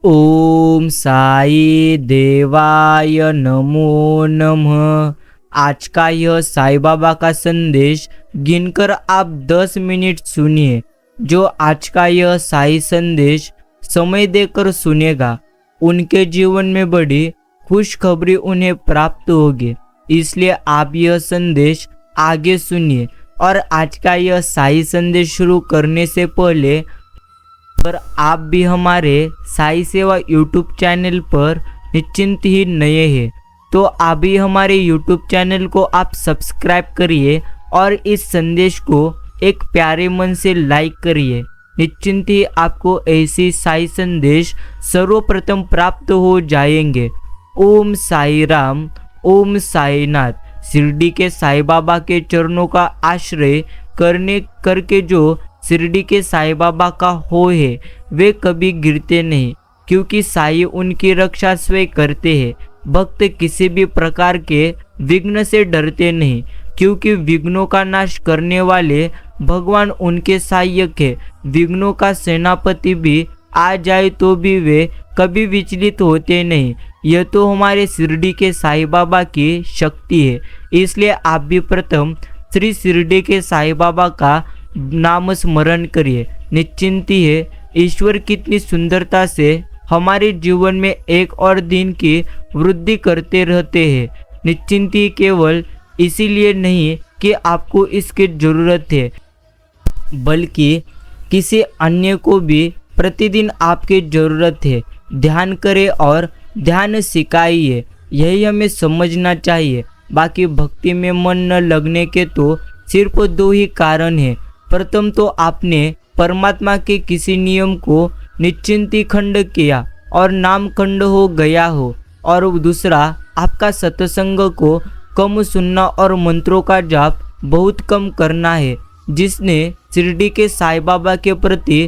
ओम साई देवाय नमो नमः। आज का यह साईं बाबा का संदेश गिनकर आप 10 मिनट सुनिए। जो आज का यह साई संदेश समय देकर सुनेगा, उनके जीवन में बड़ी खुशखबरी उन्हें प्राप्त होगी। इसलिए आप यह संदेश आगे सुनिए। और आज का यह साई संदेश शुरू करने से पहले अगर आप भी हमारे साई सेवा यूट्यूब चैनल पर निश्चिंत ही नए हैं तो अभी हमारे यूट्यूब चैनल को आप सब्सक्राइब करिए और इस संदेश को एक प्यारे मन से लाइक करिए। निश्चिंत ही आपको ऐसी साई संदेश सर्वप्रथम प्राप्त हो जाएंगे। ओम साई राम, ओम साईनाथ। शिरडी के साईं बाबा के चरणों का आश्रय करके जो शिरडी के साईं बाबा का हो है, वे कभी गिरते नहीं, क्योंकि साईं उनकी रक्षा स्वयं करते हैं। भक्त किसी भी प्रकार के विघ्न से डरते नहीं, क्योंकि विघ्नों का नाश करने वाले भगवान उनके सहायक है। विघ्नों का सेनापति भी आ जाए तो भी वे कभी विचलित होते नहीं। यह तो हमारे शिरडी के साईं बाबा की शक्ति है। इसलिए आप भी प्रथम श्री शिरडी के साईं बाबा का नाम स्मरण करिए। निश्चिंत ही है, ईश्वर कितनी सुंदरता से हमारे जीवन में एक और दिन की वृद्धि करते रहते हैं। निश्चिंत ही केवल इसीलिए नहीं कि आपको इसकी जरूरत है, बल्कि किसी अन्य को भी प्रतिदिन आपकी जरूरत है। ध्यान करें और ध्यान सिखाइए, यही हमें समझना चाहिए। बाकी भक्ति में मन न लगने के तो सिर्फ दो ही कारण हैं। प्रथम तो आपने परमात्मा के किसी नियम को निश्चिंत ही खंड किया और नाम खंड हो गया हो, और दूसरा आपका सत्संग को कम सुनना और मंत्रों का जाप बहुत कम करना है। जिसने शिरडी के साईं बाबा के प्रति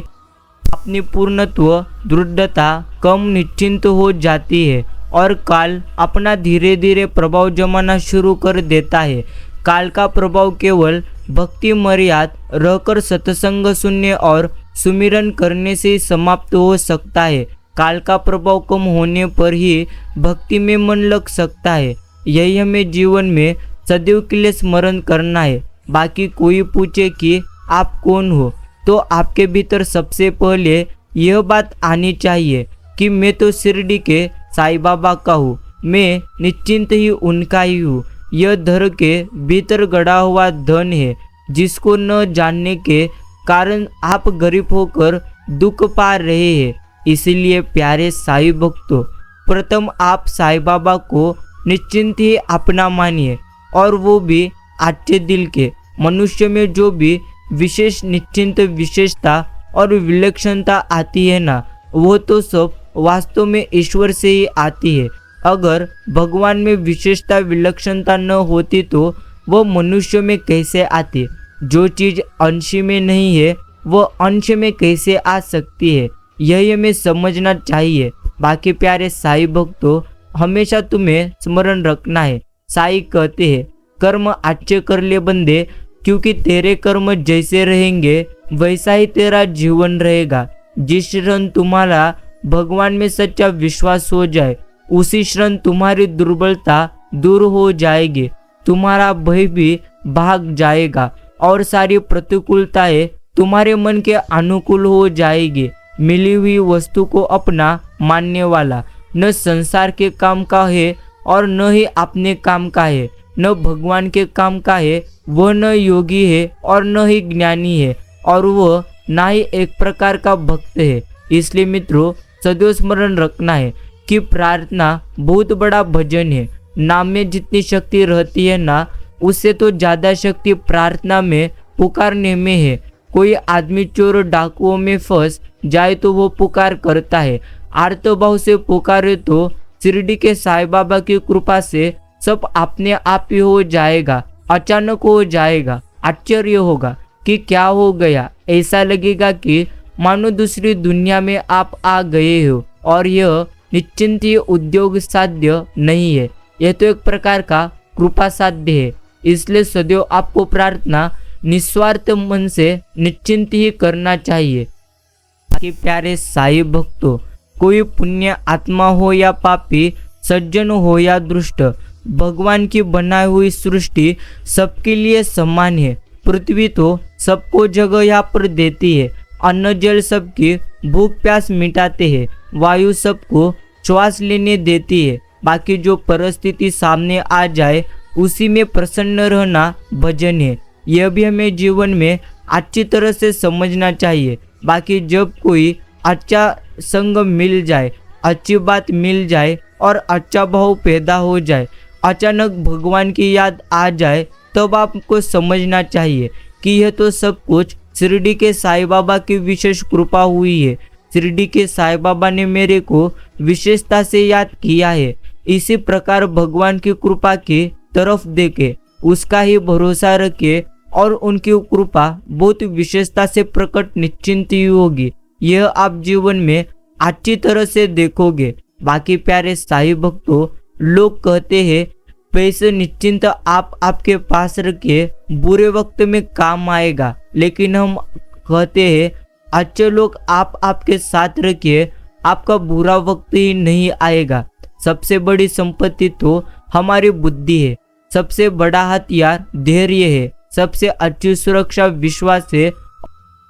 अपनी पूर्णत्व दृढ़ता कम निश्चिंत हो जाती है और काल अपना धीरे धीरे प्रभाव जमाना शुरू कर देता है। काल का प्रभाव केवल भक्ति मर्याद रहकर सत्संग सुनने और सुमिरन करने से समाप्त हो सकता है। काल का प्रभाव कम होने पर ही भक्ति में मन लग सकता है। यही हमें जीवन में सदैव के लिए स्मरण करना है। बाकी कोई पूछे कि आप कौन हो, तो आपके भीतर सबसे पहले यह बात आनी चाहिए कि मैं तो शिरडी के साईं बाबा का हूँ, मैं निश्चिंत ही उनका ही हूँ। यह धर के भीतर गड़ा हुआ धन है, जिसको न जानने के कारण आप गरीब होकर दुख पा रहे हैं। इसलिए प्यारे साईं भक्तों, प्रथम आप साईं बाबा को निश्चिंत ही अपना मानिए, और वो भी अच्छे दिल के। मनुष्य में जो भी विशेष निश्चिंत विशेषता और विलक्षणता आती है ना, वो तो सब वास्तव में ईश्वर से ही आती है। अगर भगवान में विशेषता विलक्षणता न होती तो वह मनुष्य में कैसे आती। जो चीज़ अंश में नहीं है वह अंश में कैसे आ सकती है, यही हमें समझना चाहिए। बाकी प्यारे साईं भक्तों, हमेशा तुम्हें स्मरण रखना है। साईं कहते हैं, कर्म अच्छे कर ले बंदे, क्योंकि तेरे कर्म जैसे रहेंगे वैसा ही तेरा जीवन रहेगा। जिस क्षण तुम्हारा भगवान में सच्चा विश्वास हो जाए, उसी क्षण तुम्हारी दुर्बलता दूर हो जाएगी, तुम्हारा भय भी भाग जाएगा और सारी प्रतिकूलताएं तुम्हारे मन के अनुकूल हो जाएगी। मिली हुई वस्तु को अपना मानने वाला न संसार के काम का है और न ही अपने काम का है, न भगवान के काम का है। वह न योगी है और न ही ज्ञानी है, और वह ना ही एक प्रकार का भक्त है। इसलिए मित्रों, सदैव स्मरण रखना है कि प्रार्थना बहुत बड़ा भजन है। नाम में जितनी शक्ति रहती है ना, उससे तो ज़्यादा शक्ति प्रार्थना में पुकारने में है। कोई आदमी चोर डाकुओं में फंस जाए तो वो पुकार करता है, आर्तभाव से पुकारे तो शिरडी के साईं बाबा की कृपा से सब अपने आप ही हो जाएगा, अचानक हो जाएगा। आश्चर्य होगा कि क्या हो गया। ऐसा लगेगा कि मानो दूसरी दुनिया में आप आ गए हो, और यह निश्चिंत ही उद्योग साध्य नहीं है, यह तो एक प्रकार का कृपा साध्य है। इसलिए सदैव आपको प्रार्थना निस्वार्थ मन से निश्चिंत ही करना चाहिए। कि प्यारे साईं भक्तों, कोई पुण्य आत्मा हो या पापी, सज्जन हो या दुष्ट, भगवान की बनाई हुई सृष्टि सबके लिए समान है। पृथ्वी तो सबको जगह यहाँ पर देती है, अन्न जल सबकी भूख प्यास मिटाते हैं, वायु सबको श्वास लेने देती है। बाकी जो परिस्थिति सामने आ जाए उसी में प्रसन्न रहना भजन है। यह भी हमें जीवन में अच्छी तरह से समझना चाहिए। बाकी जब कोई अच्छा संग मिल जाए, अच्छी बात मिल जाए और अच्छा भाव पैदा हो जाए, अचानक भगवान की याद आ जाए, तब आपको समझना चाहिए कि यह तो सब कुछ शिरडी के साईं बाबा की विशेष कृपा हुई है। शिरडी के साईं बाबा ने मेरे को विशेषता से याद किया है। इसी प्रकार भगवान की कृपा की तरफ देके उसका ही भरोसा रखे और उनकी कृपा बहुत विशेषता से प्रकट निश्चिंत ही होगी। यह आप जीवन में अच्छी तरह से देखोगे। बाकी प्यारे साईं भक्तों, लोग कहते हैं पैसे निश्चिंत आप आपके पास रखिए, बुरे वक्त में काम आएगा, लेकिन हम कहते हैं अच्छे लोग आप आपके साथ रखिए, आपका बुरा वक्त ही नहीं आएगा। सबसे बड़ी संपत्ति तो हमारी बुद्धि है, सबसे बड़ा हथियार धैर्य है, सबसे अच्छी सुरक्षा विश्वास है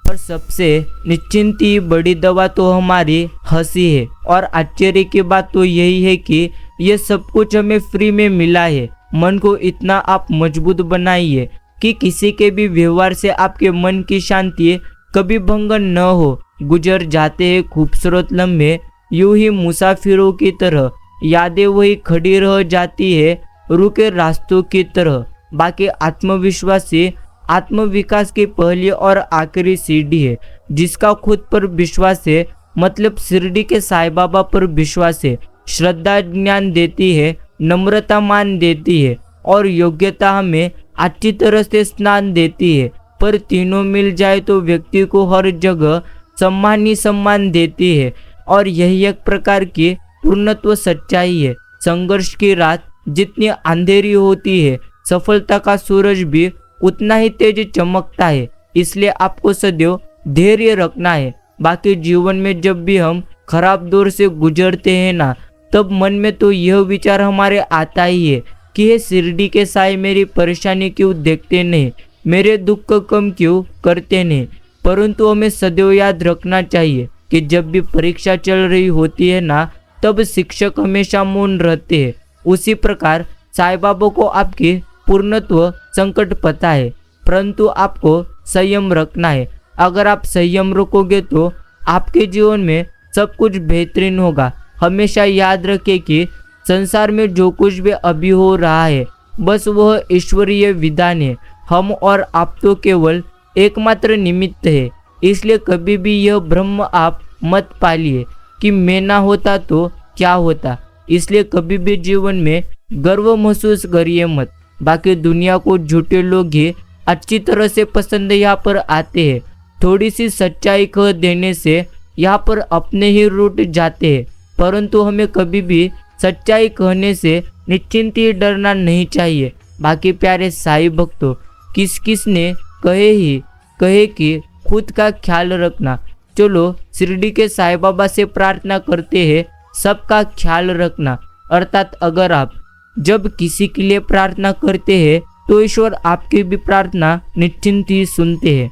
और सबसे निश्चिंत ही बड़ी दवा तो हमारी हंसी है। और आश्चर्य की बात तो यही है कि ये सब कुछ हमें फ्री में मिला है। मन को इतना आप मजबूत बनाइए कि किसी के भी व्यवहार से आपके मन की शांति कभी भंग न हो। गुजर जाते हैं खूबसूरत लम्हे यूं ही मुसाफिरों की तरह, यादें वही खड़ी रह जाती है रुके रास्तों की तरह। बाकी आत्मविश्वास से आत्मविकास की पहली और आखिरी सीढ़ी है। जिसका खुद पर विश्वास है, मतलब शिरडी के साईं बाबा पर विश्वास है, श्रद्धा ज्ञान देती है, नम्रता मान देती है और योग्यता हमें अच्छी तरह से स्नान देती है। पर तीनों मिल जाए तो व्यक्ति को हर जगह सम्मान ही सम्मान देती है। और यही एक प्रकार की पूर्णत्व सच्चाई है। संघर्ष की रात जितनी अंधेरी होती है, सफलता का सूरज भी उतना ही तेज चमकता है। इसलिए आपको सदैव धैर्य रखना है। बाकी जीवन में जब भी हम खराब दौर से गुजरते हैं ना, तब मन में तो यह विचार हमारे आता ही है कि हे शिरडी के साईं, मेरी परेशानी क्यों देखते नहीं, मेरे दुख को कम क्यों करते नहीं। परंतु हमें सदैव याद रखना चाहिए कि जब भी परीक्षा चल रही होती है ना, तब शिक्षक हमेशा मौन रहते हैं। उसी प्रकार साईं बाबा को आपकी पूर्णत्व संकट पता है, परंतु आपको संयम रखना है। अगर आप संयम रखोगे तो आपके जीवन में सब कुछ बेहतरीन होगा। हमेशा याद रखें कि संसार में जो कुछ भी अभी हो रहा है, बस वह ईश्वरीय विधान है। हम और आप तो केवल एकमात्र निमित्त है। इसलिए कभी भी यह भ्रम आप मत पालिए कि मैं ना होता तो क्या होता। इसलिए कभी भी जीवन में गर्व महसूस करिए मत। बाकी दुनिया को झूठे लोग ही अच्छी तरह से पसंद यहाँ पर आते हैं। थोड़ी सी सच्चाई कह देने से यहाँ पर अपने ही रूठ जाते हैं। परंतु हमें कभी भी सच्चाई कहने से निश्चिंत ही डरना नहीं चाहिए। बाकी प्यारे साईं भक्तों, किस किस ने कहे कि खुद का ख्याल रखना। चलो शिरडी के साईं बाबा से प्रार्थना करते हैं सबका ख्याल रखना। अर्थात अगर आप जब किसी के लिए प्रार्थना करते हैं तो ईश्वर आपकी भी प्रार्थना निश्चिंत ही सुनते हैं।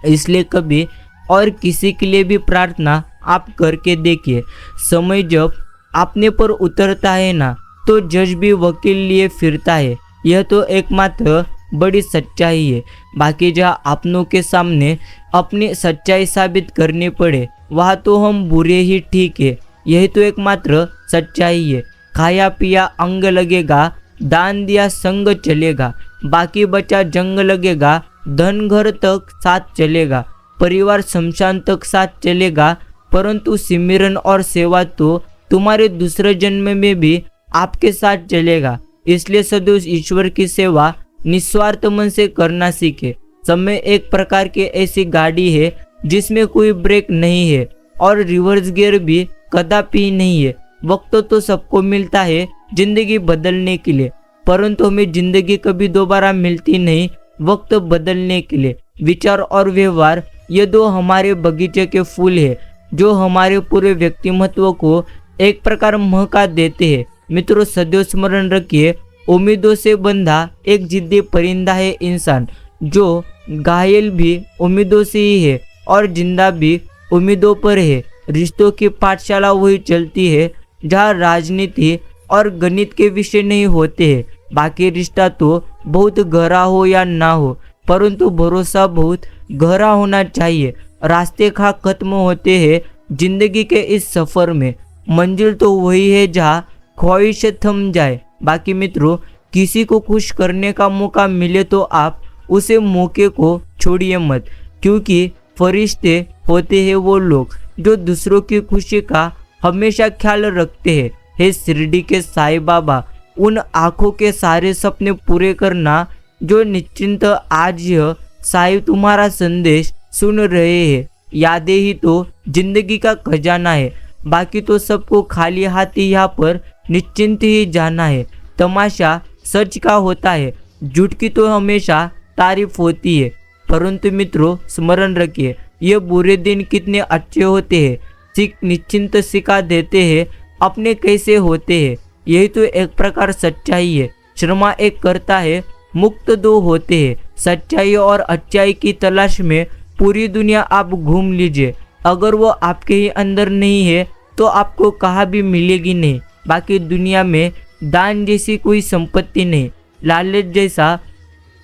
इसलिए कभी और किसी के लिए भी प्रार्थना आप करके देखिए। समय जब अपने पर उतरता है ना, तो जज भी वकील लिए फिरता है। यह तो एकमात्र बड़ी सच्चाई है। बाकी जहाँ अपनों के सामने अपनी सच्चाई साबित करनी पड़े, वहाँ तो हम बुरे ही ठीक है। यही तो एकमात्र सच्चाई है। खाया पिया अंग लगेगा, दान दिया संग चलेगा, बाकी बचा जंग लगेगा, धन घर तक साथ चलेगा, परिवार शमशान तक साथ चलेगा। परंतु सिमरन और सेवा तो तुम्हारे दूसरे जन्म में भी आपके साथ चलेगा। इसलिए सदैव ईश्वर की सेवा निस्वार्थ मन से करना सीखे। समय एक प्रकार की ऐसी गाड़ी है जिसमें कोई ब्रेक नहीं है और रिवर्स गियर भी कदापि नहीं है। वक्त तो सबको मिलता है जिंदगी बदलने के लिए, परंतु हमें जिंदगी कभी दोबारा मिलती नहीं वक्त बदलने के लिए। विचार और व्यवहार ये दो हमारे बगीचे के फूल है। जो हमारे पूरे व्यक्तिमत्व को एक प्रकार महका देते हैं। मित्रों, सदैव स्मरण रखिए, उम्मीदों से बंधा एक जिद्दी परिंदा है इंसान, जो घायल भी उम्मीदों से ही है और जिंदा भी उम्मीदों पर है। रिश्तों की पाठशाला वही चलती है जहाँ राजनीति और गणित के विषय नहीं होते हैं। बाकी रिश्ता तो बहुत गहरा हो या ना हो, परंतु भरोसा बहुत गहरा होना चाहिए। रास्ते खा खत्म होते हैं जिंदगी के इस सफर में, मंजिल तो वही है जहाँ ख्वाहिश थम जाए। बाकी मित्रों, किसी को खुश करने का मौका मिले तो आप उसे मौके को छोड़िए मत, क्योंकि फरिश्ते होते हैं वो लोग जो दूसरों की खुशी का हमेशा ख्याल रखते हैं। हे शिरडी के साईं बाबा, उन आँखों के सारे सपने पूरे करना जो निश्चिंत आज यह साईं तुम्हारा संदेश सुन रहे हैं। यादें ही तो जिंदगी का खजाना है, बाकी तो सबको खाली हाथ यहाँ पर निश्चिंत ही जाना है। तमाशा सच का होता है, झूठ की तो हमेशा तारीफ होती है। परंतु मित्रों, स्मरण रखिए, ये बुरे दिन कितने अच्छे होते हैं। सीख निश्चिंत सिखा देते हैं अपने कैसे होते हैं। यही तो एक प्रकार सच्चाई है। शर्मा एक करता है, मुक्त दो होते हैं। सच्चाई और अच्छाई की तलाश में पूरी दुनिया आप घूम लीजिए, अगर वो आपके ही अंदर नहीं है तो आपको कहाँ भी मिलेगी नहीं। बाकी दुनिया में दान जैसी कोई संपत्ति नहीं, लालच जैसा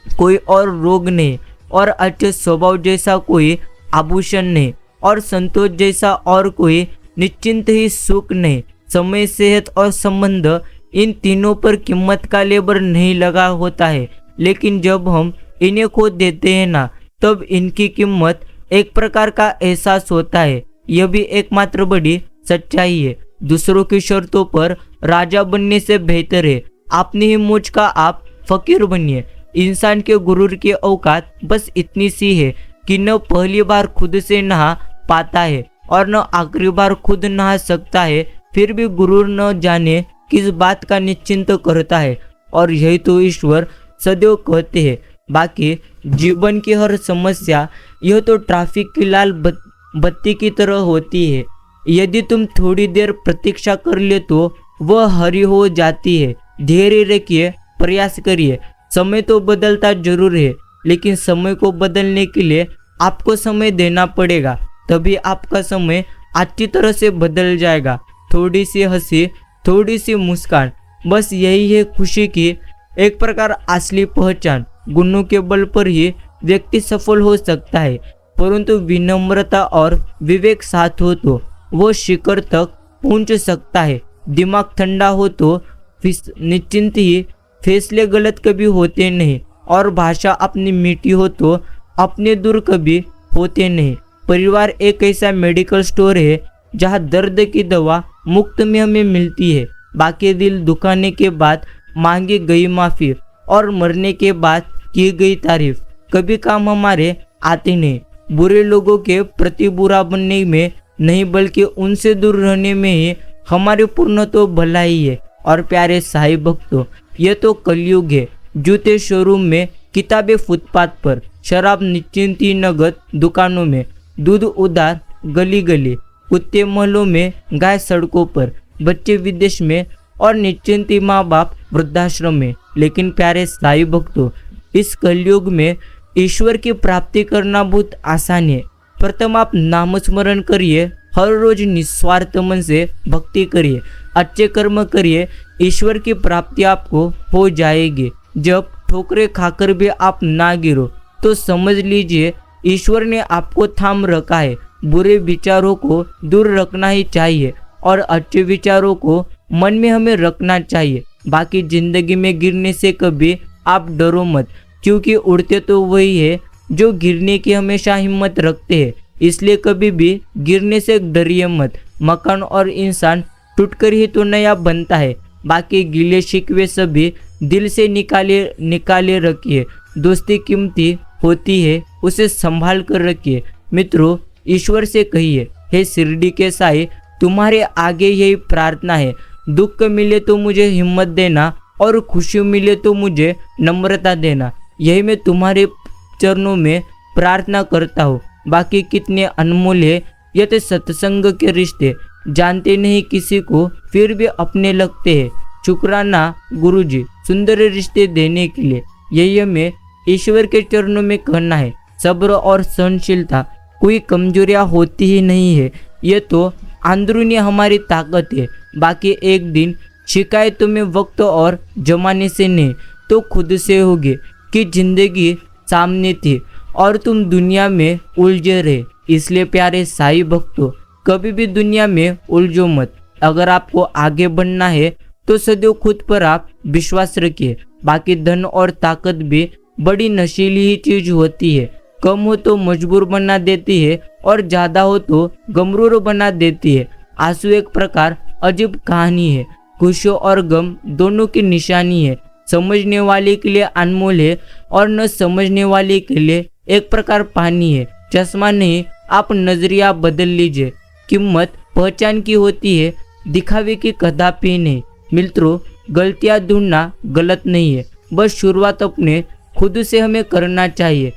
कोई और रोग नहीं, और अच्छे स्वभाव जैसा कोई आभूषण नहीं, और संतोष जैसा और कोई निश्चिंत ही सुख नहीं। समय, सेहत और संबंध, इन तीनों पर कीमत का लेबर नहीं लगा होता है, लेकिन जब हम इन्हें खो देते हैं ना, तब इनकी कीमत एक प्रकार का एहसास होता है। यह भी एकमात्र बड़ी सच्चाई है। दूसरों की शर्तों पर राजा बनने से बेहतर है अपनी ही मुझ का आप फकीर बनिए। इंसान के गुरूर की औकात बस इतनी सी है कि न पहली बार खुद से नहा पाता है और न आखिरी बार खुद नहा सकता है, फिर भी गुरूर न जाने किस बात का निश्चिंत करता है। और यही तो ईश्वर सदैव कहते हैं। बाकी जीवन की हर समस्या यह तो ट्रैफिक की लाल बत्ती की तरह होती है। यदि तुम थोड़ी देर प्रतीक्षा कर ले तो वह हरी हो जाती है। धैर्य रखिए, प्रयास करिए। समय तो बदलता जरूर है, लेकिन समय को बदलने के लिए आपको समय देना पड़ेगा, तभी आपका समय अच्छी तरह से बदल जाएगा। थोड़ी सी हंसी, थोड़ी सी मुस्कान, बस यही है खुशी की एक प्रकार असली पहचान। गुणों के बल पर ही व्यक्ति सफल हो सकता है, परंतु विनम्रता और विवेक साथ हो तो वो शिखर तक पहुंच सकता है। दिमाग ठंडा हो तो निश्चिंत ही फैसले गलत कभी होते नहीं, और भाषा अपनी मीठी हो तो अपने दूर कभी होते नहीं। परिवार एक ऐसा मेडिकल स्टोर है जहाँ दर्द की दवा मुफ्त में हमें मिलती है। बाकी दिल दुखाने के बाद मांगी गई माफ़ी और मरने के बाद की गई तारीफ कभी काम हमारे आते नहीं। बुरे लोगों के प्रति बुरा बनने में नहीं, बल्कि उनसे दूर रहने में ही हमारी पूर्ण तो भलाई है। और प्यारे साईं भक्तों, यह तो कलयुग है। जूते शोरूम में, किताबें फुटपाथ पर, शराब निश्चिंती नगद दुकानों में, दूध उधार गली गली, कुत्ते महलों में, गाय सड़कों पर, बच्चे विदेश में और निश्चिंती माँ बाप वृद्धाश्रम में। लेकिन प्यारे साईं भक्तों, इस कलयुग में ईश्वर की प्राप्ति करना बहुत आसान है। प्रथम आप नाम स्मरण करिए, हर रोज निस्वार्थ मन से भक्ति करिए, अच्छे कर्म करिए, ईश्वर की प्राप्ति आपको हो जाएगी। जब ठोकरें खाकर भी आप ना गिरो तो समझ लीजिए ईश्वर ने आपको थाम रखा है। बुरे विचारों को दूर रखना ही चाहिए और अच्छे विचारों को मन में हमें रखना चाहिए। बाकी जिंदगी में गिरने से कभी आप डरो मत, क्योंकि उड़ते तो वही है जो गिरने की हमेशा हिम्मत रखते हैं। इसलिए कभी भी गिरने से डरिए मत। मकान और इंसान टूटकर ही तो नया बनता है। बाकी गिले शिकवे सभी दिल से निकाले रखिए। दोस्ती कीमती होती है, उसे संभाल कर रखिए। मित्रों, ईश्वर से कहिए, हे शिरडी के साईं, तुम्हारे आगे यही प्रार्थना है। दुख मिले तो मुझे हिम्मत देना और खुशी मिले तो मुझे नम्रता देना। यही मैं तुम्हारे चरणों में प्रार्थना करता हूँ। बाकी कितने अनमोल है ये तो सत्संग के रिश्ते, जानते नहीं किसी को फिर भी अपने लगते हैं। शुक्राना गुरुजी सुंदर रिश्ते देने के लिए। यही हमें ईश्वर के चरणों में करना है। सब्र और सहनशीलता कोई कमजोरियां होती ही नहीं है, ये तो अंदरूनी हमारी ताकत है। बाकी एक दिन शिकायतों में वक्त और जमाने से नहीं तो खुद से होगी कि जिंदगी सामने थी और तुम दुनिया में उलझे रहे। इसलिए प्यारे साईं भक्तों, कभी भी दुनिया में उलझो मत। अगर आपको आगे बढ़ना है तो सदैव खुद पर आप विश्वास रखिए। बाकी धन और ताकत भी बड़ी नशीली ही चीज होती है। कम हो तो मजबूर बना देती है और ज्यादा हो तो गमरूर बना देती है। आंसू एक प्रकार अजीब कहानी है, खुशी और गम दोनों की निशानी है। समझने वाले के लिए अनमोल है और न समझने वाले के लिए एक प्रकार पानी है। चश्मा नहीं, आप नजरिया बदल लीजिए। कीमत पहचान की होती है, दिखावे की कदापि नहीं। मित्रों, गलतियां ढूंढना गलत नहीं है, बस शुरुआत अपने खुद से हमें करना चाहिए।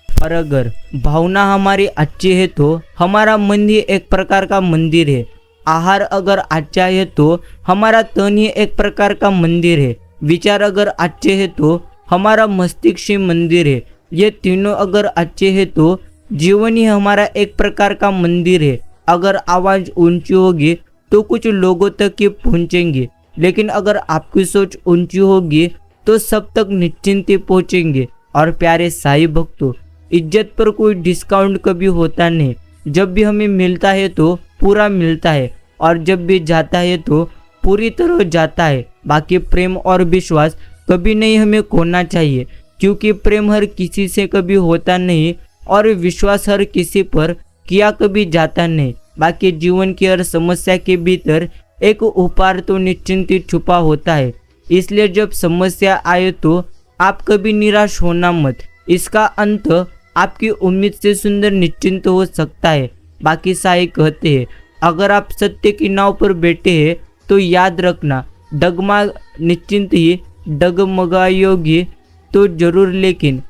और अगर भावना हमारी अच्छी है तो हमारा मन ही एक प्रकार का मंदिर है। आहार अगर अच्छा है तो हमारा तन ही एक प्रकार का मंदिर है। विचार अगर अच्छे है तो हमारा मस्तिष्क ही मंदिर है। ये तीनों अगर अच्छे हैं तो जीवन ही हमारा एक प्रकार का मंदिर है। अगर आवाज़ ऊंची होगी तो कुछ लोगों तक ही पहुंचेंगे, लेकिन अगर आपकी सोच ऊंची होगी तो सब तक निश्चिंत ही पहुंचेंगे। और प्यारे साईं भक्तों, इज्जत पर कोई डिस्काउंट कभी होता नहीं। जब भी हमें मिलता है तो पूरा मिलता है और जब भी जाता है तो पूरी तरह जाता है। बाकी प्रेम और विश्वास कभी नहीं हमें खोना चाहिए, क्योंकि प्रेम हर किसी से कभी होता नहीं और विश्वास हर किसी पर किया कभी जाता नहीं। बाकी जीवन की हर समस्या के भीतर एक उपहार तो निश्चिंत ही छुपा होता है। इसलिए जब समस्या आए तो आप कभी निराश होना मत। इसका अंत आपकी उम्मीद से सुंदर निश्चिंत हो सकता है। बाकी साईं कहते हैं, अगर आप सत्य की नाव पर बैठे हैं तो याद रखना, डगमा निश्चिंत ही डगमगाएगी तो जरूर, लेकिन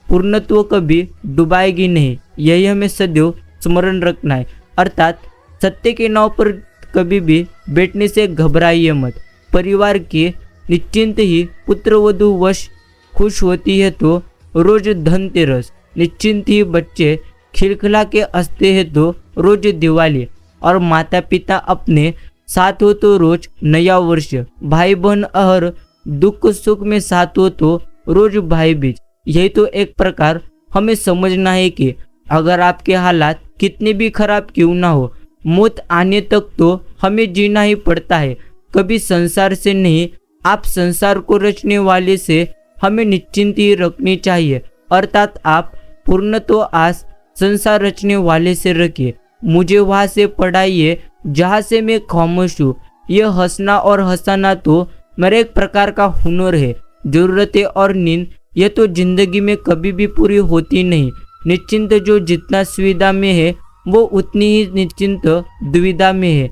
पूर्णत्व कभी डुबाएगी नहीं। यही हमें सदैव स्मरण रखना है। अर्थात सत्य के नाव पर कभी भी बैठने से घबराइए मत। परिवार के निश्चिंत ही पुत्र वधू वश खुश होती है तो रोज धनतेरस, निश्चिंत ही बच्चे खिलखिला के हंसते हैं तो रोज दिवाली, और माता पिता अपने साथ हो तो रोज नया वर्ष, भाई बहन हर दुख सुख में साथ हो तो रोज भाई बीज। यही तो एक प्रकार हमें समझना है कि अगर आपके हालात कितने भी खराब क्यों ना हो, मौत आने तक तो हमें जीना ही पड़ता है। कभी संसार से नहीं, आप संसार को रचने वाले से हमें निश्चिंत ही रखनी चाहिए। अर्थात आप पूर्णत्व आस संसार रचने वाले से रखिए। मुझे वहाँ से पढ़ाइए जहाँ से मैं खामोश हूँ। यह हंसना और हंसाना तो मेरा एक प्रकार का हुनर है। जरूरतें और नींद यह तो जिंदगी में कभी भी पूरी होती नहीं। निश्चिंत जो जितना सुविधा में है वो उतनी ही निश्चिंत दुविधा में है।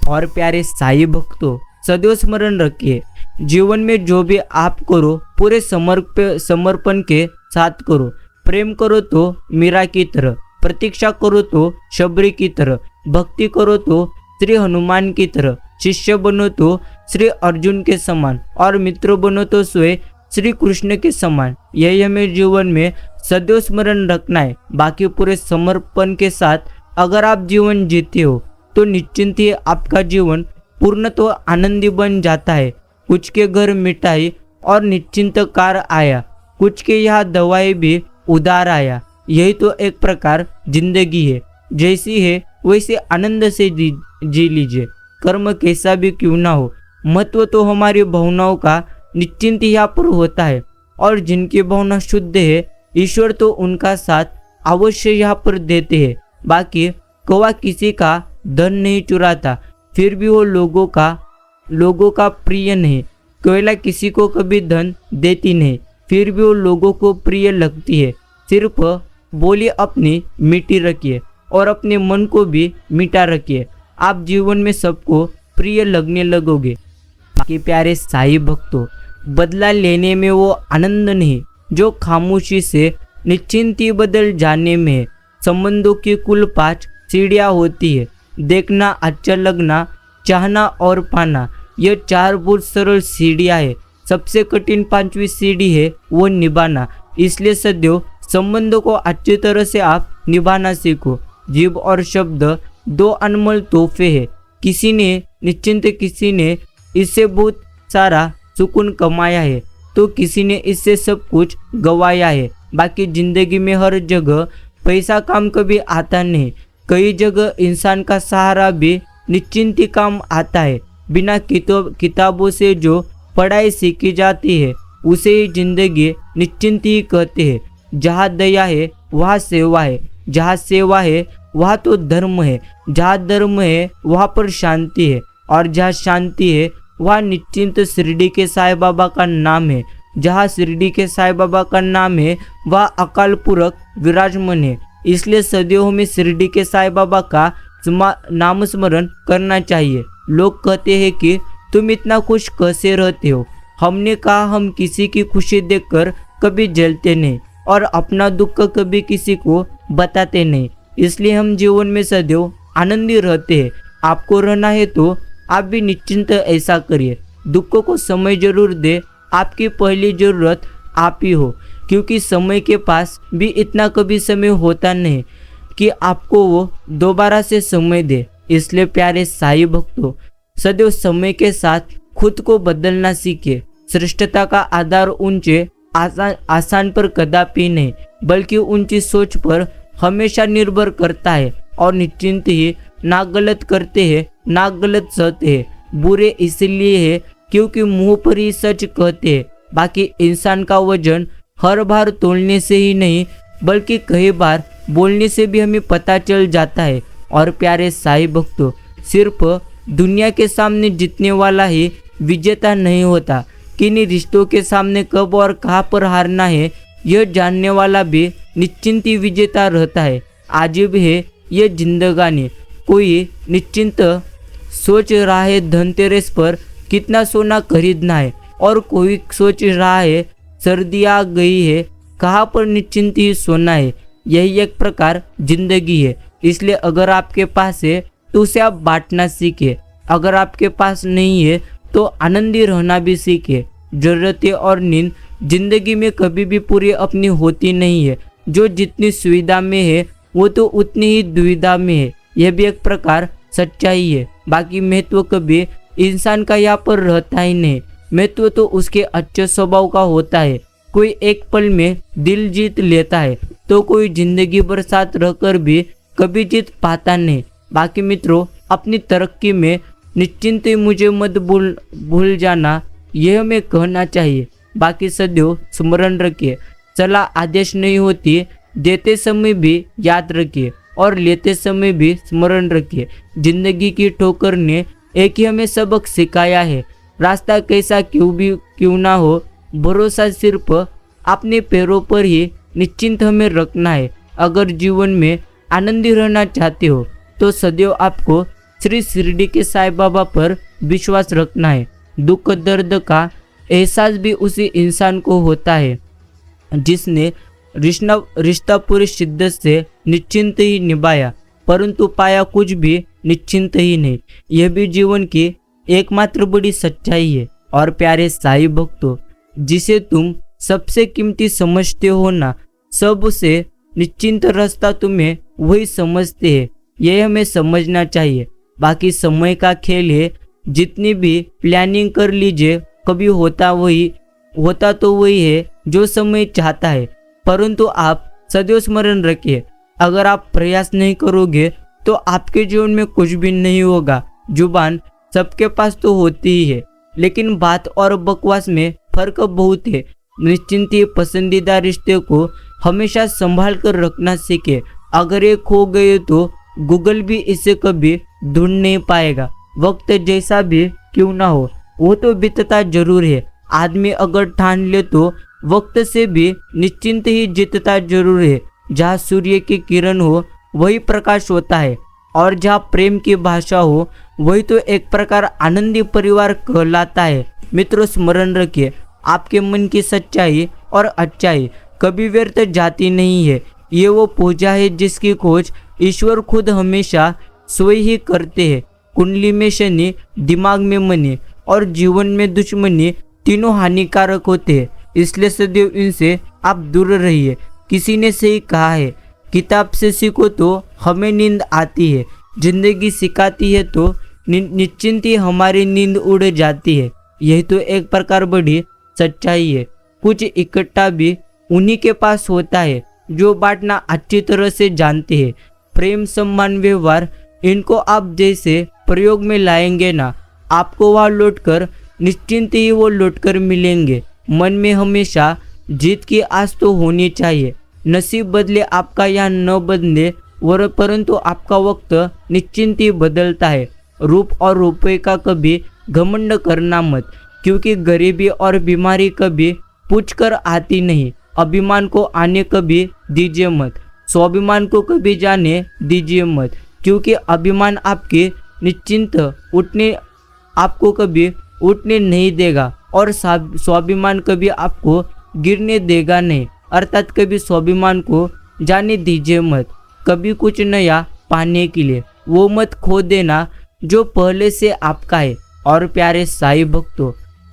और प्यारे साईं भक्तों, सदैव स्मरण रखिए, जीवन में जो भी आप करो पूरे समर्पण के साथ करो। प्रेम करो तो मीरा की तरह, प्रतीक्षा करो तो शबरी की तरह, भक्ति करो तो श्री हनुमान की तरह, शिष्य बनो तो श्री अर्जुन के समान, और मित्र बनो तो स्वयं श्री कृष्ण के समान। यही हमें जीवन में सदैव स्मरण रखना है। बाकी पूरे समर्पण के साथ अगर आप जीवन जीते हो तो निश्चिंत ही आपका जीवन पूर्णतः आनंदी बन जाता है। कुछ के घर मिठाई और निश्चिंत कार आया, कुछ के यहाँ दवाई भी उधार आया। यही तो एक प्रकार जिंदगी है, जैसी है वैसे आनंद से जी लीजिए। कर्म कैसा भी क्यों ना हो, महत्व तो हमारी भावनाओं का निश्चिंत यहाँ पर होता है, और जिनकी भावना शुद्ध है ईश्वर तो उनका साथ अवश्य यहाँ पर देते हैं। बाकी कौवा किसी का धन नहीं चुराता, फिर भी वो लोगों का प्रिय नहीं। कोयला किसी को कभी धन देती नहीं, फिर भी वो लोगों को प्रिय लगती है। सिर्फ बोली अपनी मीठी रखिए और अपने मन को भी मीठा रखिए, आप जीवन में सबको प्रिय लगने लगोगे। बाकी प्यारे साईं भक्तों, बदला लेने में वो आनंद नहीं जो खामोशी से निश्चिंती बदल जाने में है। संबंधों की कुल 5 सीढ़ियाँ होती है, देखना, अच्छा लगना, चाहना और पाना। यह 4 बहुत सरल सीढ़ियाँ है। सबसे कठिन 5वीं सीढ़ी है वो निभाना। इसलिए सदैव संबंधों को अच्छी तरह से आप निभाना सीखो। जीभ और शब्द 2 अनमोल तोहफे हैं। किसी ने निश्चिंत, किसी ने इससे बहुत सारा सुकून कमाया है, तो किसी ने इससे सब कुछ गंवाया है। बाकी जिंदगी में हर जगह पैसा काम कभी आता नहीं। कई जगह इंसान का सहारा भी निश्चिंती काम आता है। बिना किताबों से जो पढ़ाई सीखी जाती है उसे ही जिंदगी निश्चिंती कहते हैं। जहाँ दया है वहाँ सेवा है, जहाँ सेवा है वहाँ तो धर्म है, जहाँ धर्म है वहाँ पर शांति है, और जहाँ शांति है वहाँ निश्चिंत शिरडी के साईं बाबा का नाम है। जहाँ शिरडी के साईं बाबा का नाम है वहाँ अकाल पुरख विराजमान है। इसलिए सदैव हमें शिरडी के साईं बाबा का नाम स्मरण करना चाहिए। लोग कहते हैं कि तुम इतना खुश कैसे रहते हो। हमने कहा हम किसी की खुशी देखकर कभी जलते नहीं और अपना दुख कभी किसी को बताते नहीं। इसलिए हम जीवन में सदैव आनंदी रहते हैं। आपको रहना है तो आप भी निश्चिंत ऐसा करिए। दुख को समय जरूर दे। आपकी पहली जरूरत आप ही हो, क्योंकि समय के पास भी इतना कभी समय होता नहीं कि आपको वो दोबारा से समय दे। इसलिए प्यारे साईं भक्तों, सदैव समय के साथ खुद को बदलना सीखे। श्रेष्ठता का आधार ऊंचे आसान पर कदापि नहीं, बल्कि ऊंची सोच पर हमेशा निर्भर करता है। और निश्चिंत ही ना गलत करते हैं ना गलत सहते हैं। बुरे इसलिए है क्योंकि मुंह पर ही सच कहते हैं। बाकी इंसान का वजन हर बार तोलने से ही नहीं, बल्कि कई बार बोलने से भी हमें पता चल जाता है। और प्यारे साईं भक्तों, सिर्फ दुनिया के सामने जीतने वाला ही विजेता नहीं होता, किन्हीं रिश्तों के सामने कब और कहाँ पर हारना है यह जानने वाला भी निश्चिंत ही विजेता रहता है। अजीब है यह जिंदगानी। कोई निश्चिंत सोच रहा है धनतेरस पर कितना सोना खरीदना है, और कोई सोच रहा है सर्दी आ गई है कहाँ पर निश्चिंत ही सोना है। यही एक प्रकार जिंदगी है। इसलिए अगर आपके पास है तो उसे आप बांटना सीखे। अगर आपके पास नहीं है तो आनंदी रहना भी सीखे। जरूरतें और नींद जिंदगी में कभी भी पूरी अपनी होती नहीं है। जो जितनी सुविधा में है वो तो उतनी ही दुविधा में है। यह भी एक प्रकार सच्चाई है। बाकी महत्व कभी इंसान का यहाँ पर रहता ही नहीं। महत्व तो उसके अच्छे स्वभाव का होता है। कोई एक पल में दिल जीत लेता है तो कोई जिंदगी भर साथ रहकर भी कभी जीत पाता नहीं। बाकी मित्रों, अपनी तरक्की में निश्चिंत ही मुझे मत भूल जाना, यह हमें कहना चाहिए। बाकी सदैव स्मरण रखिए, सलाह आदेश नहीं होती। देते समय भी याद रखिए और लेते समय भी स्मरण रखिए। जिंदगी की ठोकर ने एक ही हमें सबक सिखाया है। रास्ता कैसा क्यों ना हो, भरोसा सिर्फ अपने पैरों पर ही निश्चिंत हमें रखना है। अगर जीवन में आनंदी रहना चाहते हो तो सदैव आपको श्री शिरडी के साईं बाबा पर विश्वास रखना है। दुख दर्द का एहसास भी उसी इंसान को होता है जिसने रिश्ता पूरी शिद्दत से निश्चिंत ही निभाया, परंतु पाया कुछ भी निश्चिंत ही नहीं। यह भी जीवन की एकमात्र बड़ी सच्चाई है। और प्यारे साईं भक्तों, जिसे तुम सबसे कीमती समझते हो ना, सबसे निश्चिंत रास्ता तुम्हें वही समझते हैं। यह हमें समझना चाहिए। बाकी समय का खेल है। जितनी भी प्लानिंग कर लीजिए, कभी होता तो वही है जो समय चाहता है। परंतु आप सदैव स्मरण रखिए, अगर आप प्रयास नहीं करोगे तो आपके जीवन में कुछ भी नहीं होगा। जुबान सबके पास तो होती ही है, लेकिन बात और बकवास में फर्क बहुत है। निश्चिंत ही पसंदीदा रिश्ते को हमेशा संभाल कर रखना सीखे। अगर ये खो गए तो गूगल भी इसे कभी ढूंढ नहीं पाएगा। वक्त जैसा भी क्यों ना हो, वो तो बीतता जरूर है। आदमी अगर ठान ले तो वक्त से भी निश्चिंत ही जीतता जरूर है। जहाँ सूर्य की किरण हो वही प्रकाश होता है, और जहाँ प्रेम की भाषा हो वही तो एक प्रकार आनंदी परिवार कहलाता है। मित्रों, स्मरण रखिए, आपके मन की सच्चाई और अच्छाई कभी व्यर्थ जाती नहीं है। ये वो पूजा है जिसकी खोज ईश्वर खुद हमेशा स्वयं ही करते हैं। कुंडली में शनि, दिमाग में मनी और जीवन में दुश्मनी तीनों हानिकारक होते हैं, इसलिए सदैव इनसे आप दूर रहिए। किसी ने सही कहा है, किताब से सीखो तो हमें नींद आती है, जिंदगी सिखाती है तो निश्चिंत ही हमारी नींद उड़ जाती है। यही तो एक प्रकार बड़ी सच्चाई है। कुछ इकट्ठा भी उन्हीं के पास होता है जो बांटना अच्छी तरह से जानते हैं। प्रेम, सम्मान, व्यवहार, इनको आप जैसे प्रयोग में लाएंगे ना, आपको वहाँ लौटकर निश्चिंत ही वो लौटकर मिलेंगे। मन में हमेशा जीत की आस तो होनी चाहिए। नसीब बदले आपका या न बदले परंतु आपका वक्त निश्चिंत ही बदलता है। रूप और रुपये का कभी घमंड करना मत, क्योंकि गरीबी और बीमारी कभी पूछकर आती नहीं। अभिमान को आने कभी दीजिए मत, स्वाभिमान को कभी जाने दीजिए मत, क्योंकि अभिमान आपके निश्चिंत उठने आपको कभी उठने नहीं देगा और स्वाभिमान कभी आपको गिरने देगा नहीं। अर्थात कभी स्वाभिमान को जाने दीजिए मत। कभी कुछ नया पाने के लिए वो मत खो देना जो पहले से आपका है। और प्यारे साईं भक्तों,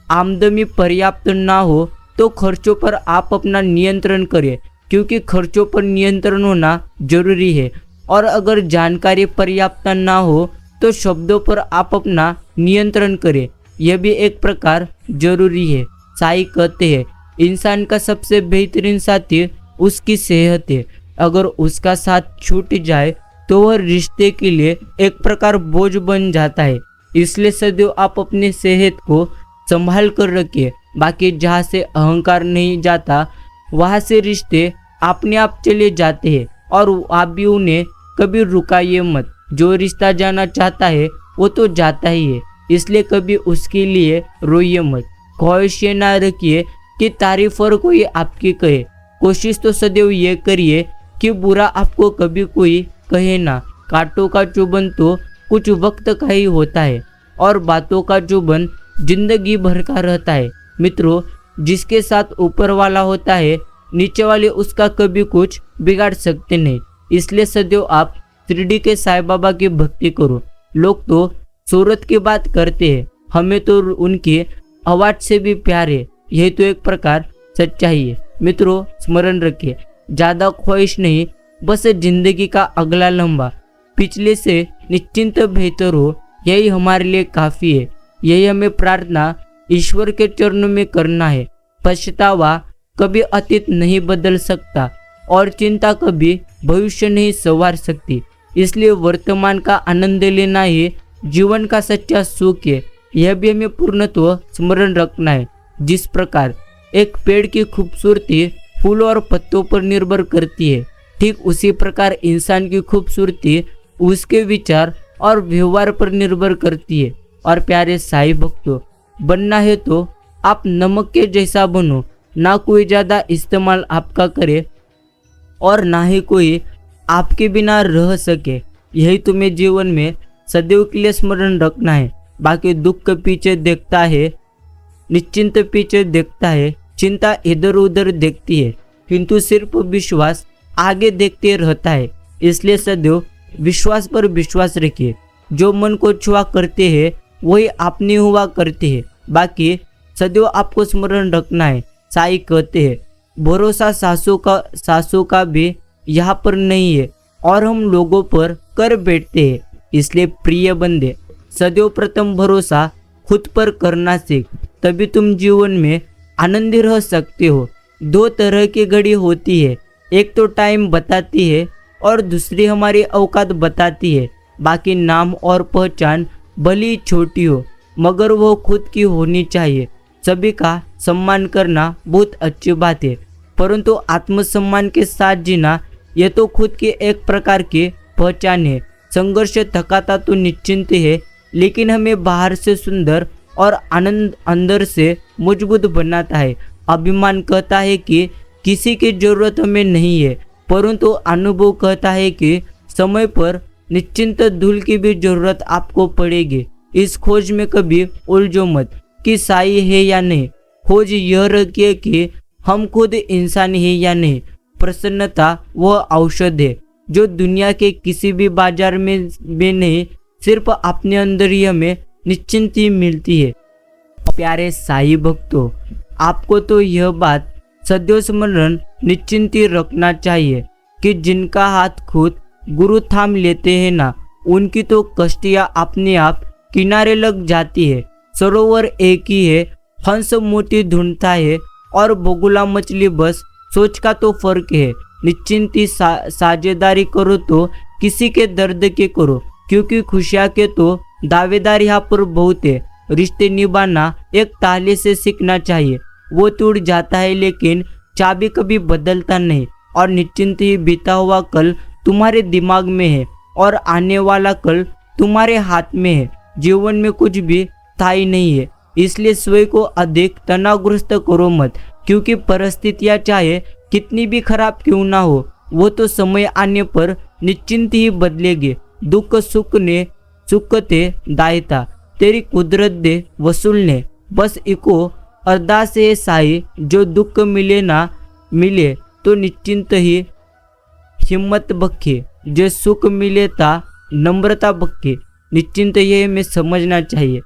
आमदनी पर्याप्त ना हो तो खर्चों पर आप अपना नियंत्रण करें, क्योंकि खर्चों पर नियंत्रण होना जरूरी है। और अगर जानकारी पर्याप्त ना हो तो शब्दों पर आप अपना नियंत्रण करें, यह भी एक प्रकार जरूरी है। साईं कहते हैं, इंसान का सबसे बेहतरीन साथी उसकी सेहत है। अगर उसका साथ छूट जाए तो वह रिश्ते के लिए एक प्रकार बोझ बन जाता है। इसलिए सदैव आप अपनी सेहत को संभाल कर रखिए। बाकी जहाँ से अहंकार नहीं जाता वहाँ से रिश्ते अपने आप चले जाते हैं, और आप भी उन्हें कभी रुकाइए मत। जो रिश्ता जाना चाहता है वो तो जाता ही है, इसलिए कभी उसके लिए रोइए मत। ख्वाहिशें ना रखिए कि तारीफ और कोई आपकी कहे। कोशिश तो सदैव ये करिए कि बुरा आपको कभी कोई कहे ना। कांटों का चुभन तो कुछ वक्त का ही होता है और बातों का चुभन जिंदगी भर का रहता है। मित्रों, जिसके साथ ऊपर वाला होता है नीचे वाले उसका कभी कुछ बिगाड़ सकते नहीं। इसलिए सदैव आप शिरडी के साईं बाबा की भक्ति करो। लोग तो सूरत की बात करते हैं, हमें तो उनकी आवाज से भी प्यार है। यही तो एक प्रकार सच्चाई है। मित्रों, स्मरण रखिए, ज्यादा ख्वाहिश नहीं, बस जिंदगी का अगला लम्बा पिछले से निश्चिंत बेहतर हो, यही हमारे लिए काफी है। यही हमें प्रार्थना ईश्वर के चरणों में करना है। पछतावा कभी अतीत नहीं बदल सकता और चिंता कभी भविष्य नहीं संवार सकती। इसलिए वर्तमान का आनंद लेना ही जीवन का सच्चा सुख है। यह भी हमें पूर्णत्व स्मरण रखना है। जिस प्रकार एक पेड़ की खूबसूरती फूल और पत्तों पर निर्भर करती है, ठीक उसी प्रकार इंसान की खूबसूरती उसके विचार और व्यवहार पर निर्भर करती है। और प्यारे साईं भक्तों, बनना है तो आप नमक के जैसा बनो, ना कोई ज़्यादा इस्तेमाल आपका करे और ना ही कोई आपके बिना रह सके। यही तुम्हें जीवन में सदैव के लिए स्मरण रखना है। बाकी दुख के पीछे देखता है, निश्चिंत पीछे देखता है, चिंता इधर उधर देखती है, किंतु सिर्फ विश्वास आगे देखते रहता है। इसलिए सदैव विश्वास पर विश्वास रखिए। जो मन को छुआ करते हैं वही आपने हुआ करते हैं। बाकी सदैव आपको स्मरण रखना है। साईं कहते हैं, भरोसा सासों का भी यहाँ पर नहीं है और हम लोगों पर कर बैठते हैं। इसलिए प्रिय बंदे, सदैव प्रथम भरोसा खुद पर करना सीख, तभी तुम जीवन में आनंदी रह सकते हो। दो तरह की घड़ी होती है, एक तो टाइम बताती है और दूसरी हमारी औकात बताती है। बाकी नाम और पहचान भली छोटी हो मगर वो खुद की होनी चाहिए। सभी का सम्मान करना बहुत अच्छी बात है, परंतु आत्मसम्मान के साथ जीना यह तो खुद की एक प्रकार की पहचान है। संघर्ष थकाता तो निश्चिंत है, लेकिन हमें बाहर से सुंदर और आनंद अंदर से मजबूत बनाता है। अभिमान कहता है कि किसी की जरूरत हमें नहीं है, परंतु अनुभव कहता है कि समय पर निश्चिंत धूल की भी जरूरत आपको पड़ेगी। इस खोज में कभी उलझो मत कि साई है या नहीं, खोज यह रखिए कि हम खुद इंसान है या नहीं। प्रसन्नता वह औषध है जो दुनिया के किसी भी बाजार में नहीं, सिर्फ अपने अंदर ही हमें निश्चिंती मिलती है। प्यारे साईं भक्तों, आपको तो यह बात सदैव स्मरण निश्चिंती रखना चाहिए कि जिनका हाथ खुद गुरु थाम लेते हैं ना, उनकी तो कश्तियाँ अपने आप किनारे लग जाती है। सरोवर एक ही है, हंस मोती ढूंढता है और बगुला मछली बस सोच का तो फर्क है। निश्चिंती साझेदारी करो तो किसी के दर्द के करो, क्योंकि खुशियाँ के तो दावेदार यहाँ पर बहुत है। रिश्ते निभाना एक ताले से सीखना चाहिए, वो टूट जाता है लेकिन चाबी कभी बदलता नहीं। और निश्चिंत ही बीता हुआ कल तुम्हारे दिमाग में है और आने वाला कल तुम्हारे हाथ में है। जीवन में कुछ भी स्थायी नहीं है, इसलिए स्वयं को अधिक तनावग्रस्त करो मत, क्योंकि परिस्थितियाँ चाहे कितनी भी खराब क्यों ना हो, वो तो समय आने पर निश्चिंत ही बदलेगी। दुख सुख ते दायता, तेरी कुदरत दे वसूलने, बस इको अरदास है साई, जो दुख मिले ना मिले तो निश्चिंत ही हिम्मत बखे, जो सुख मिले ता नम्रता बखे। निश्चिंत ये हमें समझना चाहिए।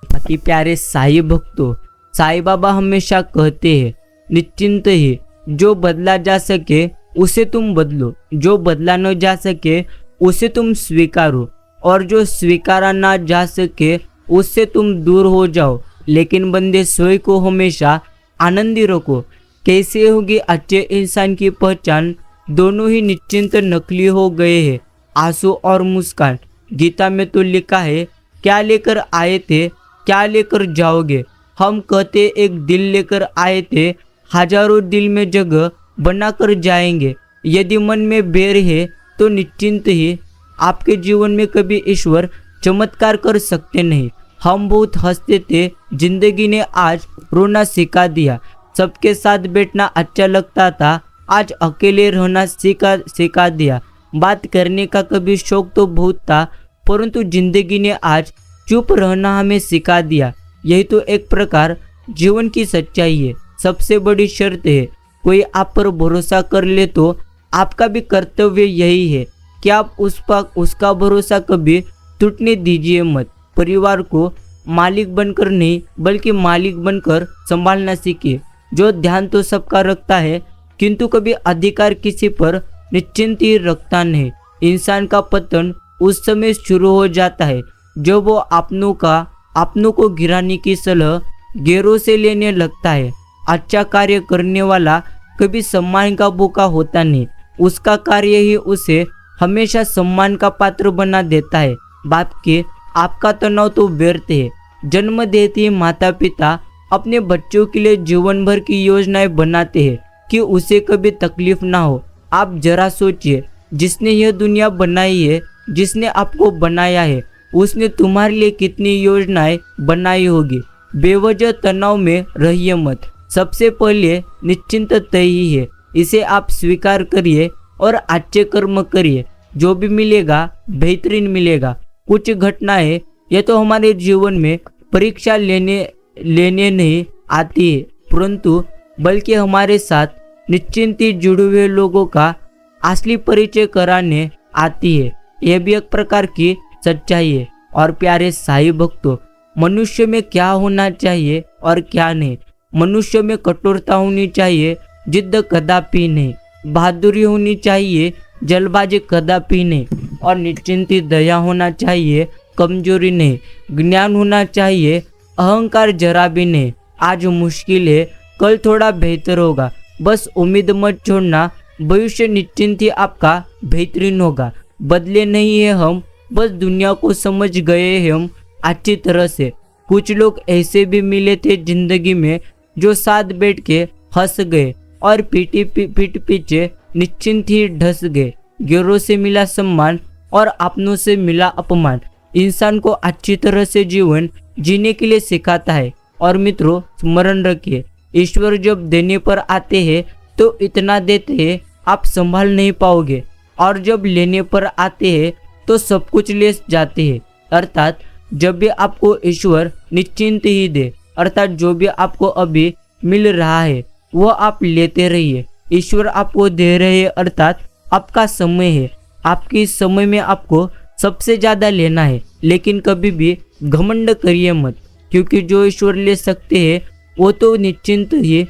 बाकी प्यारे साईं भक्तों, साईं बाबा हमेशा कहते हैं निश्चिंत ही, जो बदला जा सके उसे तुम बदलो, जो बदला न जा सके उसे तुम स्वीकारो, और जो स्वीकारा ना जा सके उससे तुम दूर हो जाओ। लेकिन बंदे स्वयं को हमेशा आनंदी रखो। कैसे होगी अच्छे इंसान की पहचान? दोनों ही निश्चिंत नकली हो गए हैं, आंसू और मुस्कान। गीता में तो लिखा है, क्या लेकर आए थे क्या लेकर जाओगे। हम कहते एक दिल लेकर आए थे, हजारों दिल में जगह बनाकर जाएंगे। यदि मन में बैर है तो निश्चिंत ही आपके जीवन में कभी ईश्वर चमत्कार कर सकते नहीं। हम बहुत हंसते थे, जिंदगी ने आज रोना सिखा दिया। सबके साथ बैठना अच्छा लगता था, आज अकेले रहना सिखा दिया। बात करने का कभी शौक तो बहुत था, परंतु जिंदगी ने आज चुप रहना हमें सिखा दिया। यही तो एक प्रकार जीवन की सच्चाई है। सबसे बड़ी शर्त है, कोई आप पर भरोसा कर ले तो आपका भी कर्तव्य यही है कि आप उसका भरोसा कभी टूटने दीजिए मत। परिवार को मालिक बनकर नहीं, बल्कि मालिक बनकर संभालना सीखिए। जो ध्यान तो सबका रखता है, किंतु कभी अधिकार किसी पर निश्चिंत ही रखता नहीं। इंसान का पतन उस समय शुरू हो जाता है जब वो अपनों को गिराने की सलाह गैरों से लेने लगता है। अच्छा कार्य करने वाला कभी सम्मान का भूखा होता नहीं, उसका कार्य ही उसे हमेशा सम्मान का पात्र बना देता है। बाप के आपका तनाव तो व्यर्थ है। जन्म देते ही माता पिता अपने बच्चों के लिए जीवन भर की योजनाएं बनाते हैं कि उसे कभी तकलीफ ना हो। आप जरा सोचिए, जिसने यह दुनिया बनाई है, जिसने आपको बनाया है, उसने तुम्हारे लिए कितनी योजनाएं बनाई होगी। बेवजह तनाव में रहिए मत। सबसे पहले निश्चिंत तय ही है, इसे आप स्वीकार करिए और अच्छे कर्म करिए। जो भी मिलेगा बेहतरीन मिलेगा। कुछ घटनाएं ये तो हमारे जीवन में परीक्षा लेने नहीं आती है, परंतु बल्कि हमारे साथ निश्चिंत जुड़े हुए लोगों का असली परिचय कराने आती है। यह भी एक प्रकार की सच्चाई है। और प्यारे साईं भक्तों, मनुष्य में क्या होना चाहिए और क्या नहीं। मनुष्य में कठोरता होनी चाहिए, जिद्द कदापि नहीं। बहादुरी होनी चाहिए, जल्दबाजी कदापि नहीं। और निश्चिंती दया होना चाहिए, कमजोरी नहीं। ज्ञान होना चाहिए, अहंकार जरा भी नहीं। आज मुश्किल है, कल थोड़ा बेहतर होगा। बस उम्मीद मत छोड़ना, भविष्य निश्चिंत ही आपका बेहतरीन होगा। बदले नहीं है हम, बस दुनिया को समझ गए हैं हम अच्छी तरह से। कुछ लोग ऐसे भी मिले थे जिंदगी में जो साथ बैठ के हंस गए और पीठ पीछे निश्चिंत ही ढस गए। गैरों से मिला सम्मान और अपनों से मिला अपमान इंसान को अच्छी तरह से जीवन जीने के लिए सिखाता है। और मित्रों, स्मरण रखिए, ईश्वर जब देने पर आते हैं तो इतना देते हैं आप संभाल नहीं पाओगे, और जब लेने पर आते हैं तो सब कुछ ले जाते हैं। अर्थात जब भी आपको ईश्वर निश्चिंत ही दे, अर्थात जो भी आपको अभी मिल रहा है वो आप लेते रहिए। ईश्वर आपको दे रहे हैं, अर्थात आपका समय है। आपके इस समय में आपको सबसे ज़्यादा लेना है, लेकिन कभी भी घमंड करिए मत, क्योंकि जो ईश्वर ले सकते हैं वो तो निश्चिंत ही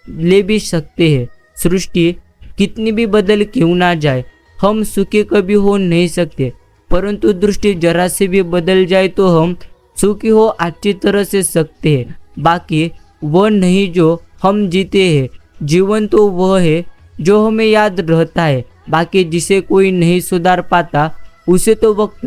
ले भी सकते हैं। सृष्टि कितनी भी बदल क्यों ना जाए, हम सुखी कभी हो नहीं सकते, परंतु दृष्टि जरा से भी बदल जाए तो हम सुखी हो अच्छी तरह से सकते हैं। बाकी वह नहीं जो हम जीते हैं, जीवन तो वह है जो हमें याद रहता है। बाकी जिसे कोई नहीं सुधार पाता उसे तो वक्त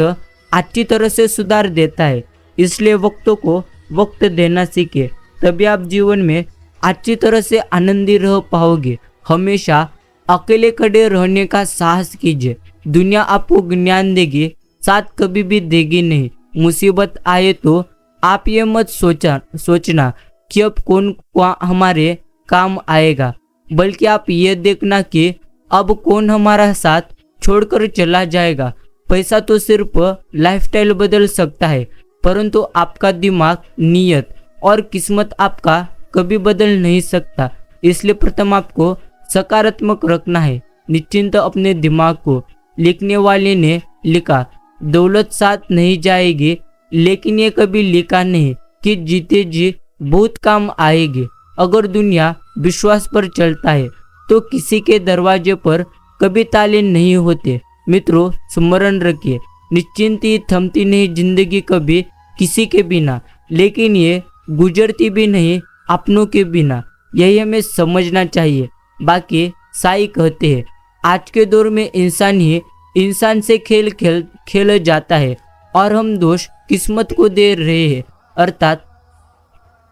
अच्छी तरह से सुधार देता है। इसलिए वक्तों को वक्त देना सीखे, तभी आप जीवन में अच्छी तरह से आनंदी रह पाओगे। हमेशा अकेले खड़े रहने का साहस कीजिए। दुनिया आपको ज्ञान देगी, साथ कभी भी देगी नहीं। मुसीबत आए तो आप ये मत सोचना कि अब कौन हमारे काम आएगा, बल्कि आप ये देखना कि अब कौन हमारा साथ छोड़कर चला जाएगा। पैसा तो सिर्फ लाइफस्टाइल बदल सकता है, परंतु आपका दिमाग, नीयत और किस्मत आपका कभी बदल नहीं सकता। इसलिए प्रथम आपको सकारात्मक रखना है। निश्चिंत अपने दिमाग को। लिखने वाले ने लिखा, दौलत साथ नहीं जाएगी, लेकिन ये कभी लिखा नहीं कि जीते जी बहुत काम आएगी। अगर दुनिया विश्वास पर चलता है तो किसी के दरवाजे पर कभी ताले नहीं होते। मित्रों, स्मरण रखिए, निश्चिंत ही थमती नहीं जिंदगी कभी किसी के बिना, लेकिन ये गुजरती भी नहीं अपनों के बिना। यही हमें समझना चाहिए। बाकी साई कहते हैं, आज के दौर में इंसान ही इंसान से खेल जाता है और हम दोष किस्मत को दे रहे हैं। अर्थात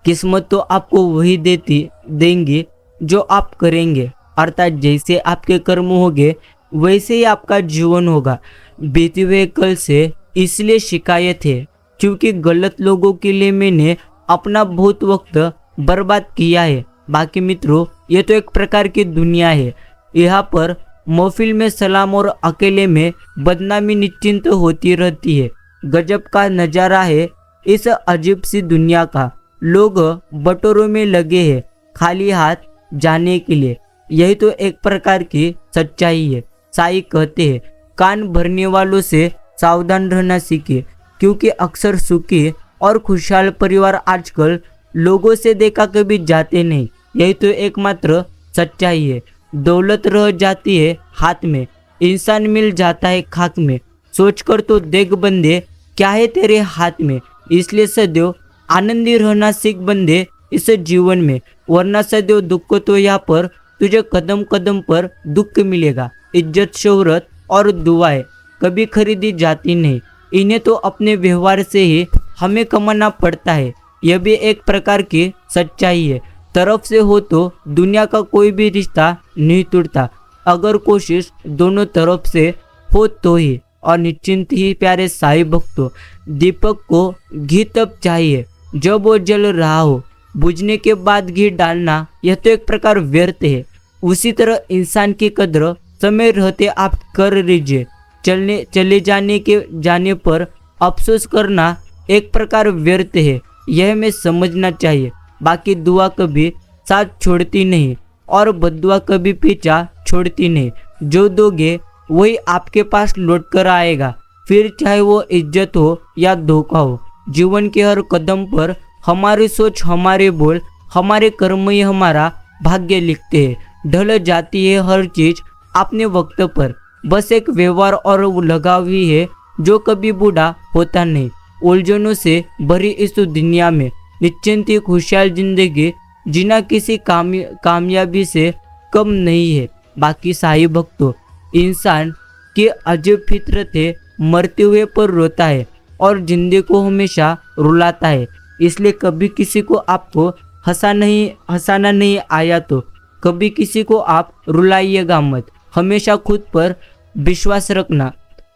किस्मत तो आपको वही देंगी जो आप करेंगे। अर्थात जैसे आपके कर्म होंगे वैसे ही आपका जीवन होगा। बीते हुए कल से इसलिए शिकायत है क्योंकि गलत लोगों के लिए मैंने अपना बहुत वक्त बर्बाद किया है। बाकी मित्रों, ये तो एक प्रकार की दुनिया है। यहाँ पर महफिल में सलाम और अकेले में बदनामी निश्चिंत होती रहती है। गजब का नज़ारा है इस अजीब सी दुनिया का। लोग बटोरों में लगे हैं खाली हाथ जाने के लिए। यही तो एक प्रकार की सच्चाई है। साई कहते हैं, कान भरने वालों से सावधान रहना सीखे, क्योंकि अक्सर सुखी और खुशहाल परिवार आजकल लोगों से देखा कभी जाते नहीं। यही तो एकमात्र सच्चाई है। दौलत रह जाती है हाथ में, इंसान मिल जाता है खाक में। सोचकर तो देख बंदे, क्या है तेरे हाथ में। इसलिए सदैव आनंदी रहना सीख बंदे इस जीवन में, वरना सदैव दुख तो यहाँ पर तुझे कदम कदम पर दुख मिलेगा। इज्जत, शोहरत और दुआएं कभी खरीदी जाती नहीं, इन्हें तो अपने व्यवहार से ही हमें कमाना पड़ता है। यह भी एक प्रकार की सच्चाई है। तरफ से हो तो दुनिया का कोई भी रिश्ता नहीं टूटता, अगर कोशिश दोनों तरफ से हो तो ही। और निश्चिंत ही प्यारे साई भक्तों, दीपक को घी तब चाहिए जब वो जल रहा हो, बुझने के बाद घी डालना यह तो एक प्रकार व्यर्थ है। उसी तरह इंसान की कदर समय रहते आप कर लीजिए। चले जाने पर अफसोस करना एक प्रकार व्यर्थ है, यह हमें समझना चाहिए। बाकी दुआ कभी साथ छोड़ती नहीं और बद्दुआ कभी पीछा छोड़ती नहीं। जो दोगे वही आपके पास लौट कर आएगा, फिर चाहे वो इज्जत हो या धोखा हो। जीवन के हर कदम पर हमारी सोच, हमारे बोल, हमारे कर्म ही हमारा भाग्य लिखते हैं। ढल जाती है हर चीज अपने वक्त पर, बस एक व्यवहार और लगाव ही है जो कभी बूढ़ा होता नहीं। उलझनों से भरी इस दुनिया में निश्चिंत खुशहाल जिंदगी जीना किसी कामयाबी से कम नहीं है। बाकी साई भक्तों, इंसान की अजीब फितरत है, मरते हुए पर रोता है और जिंदगी को हमेशा रुलाता है। इसलिए कभी किसी को आपको हंसाना नहीं आया तो कभी किसी को आप रुलाइएगा मत। हमेशा खुद पर विश्वास रखना,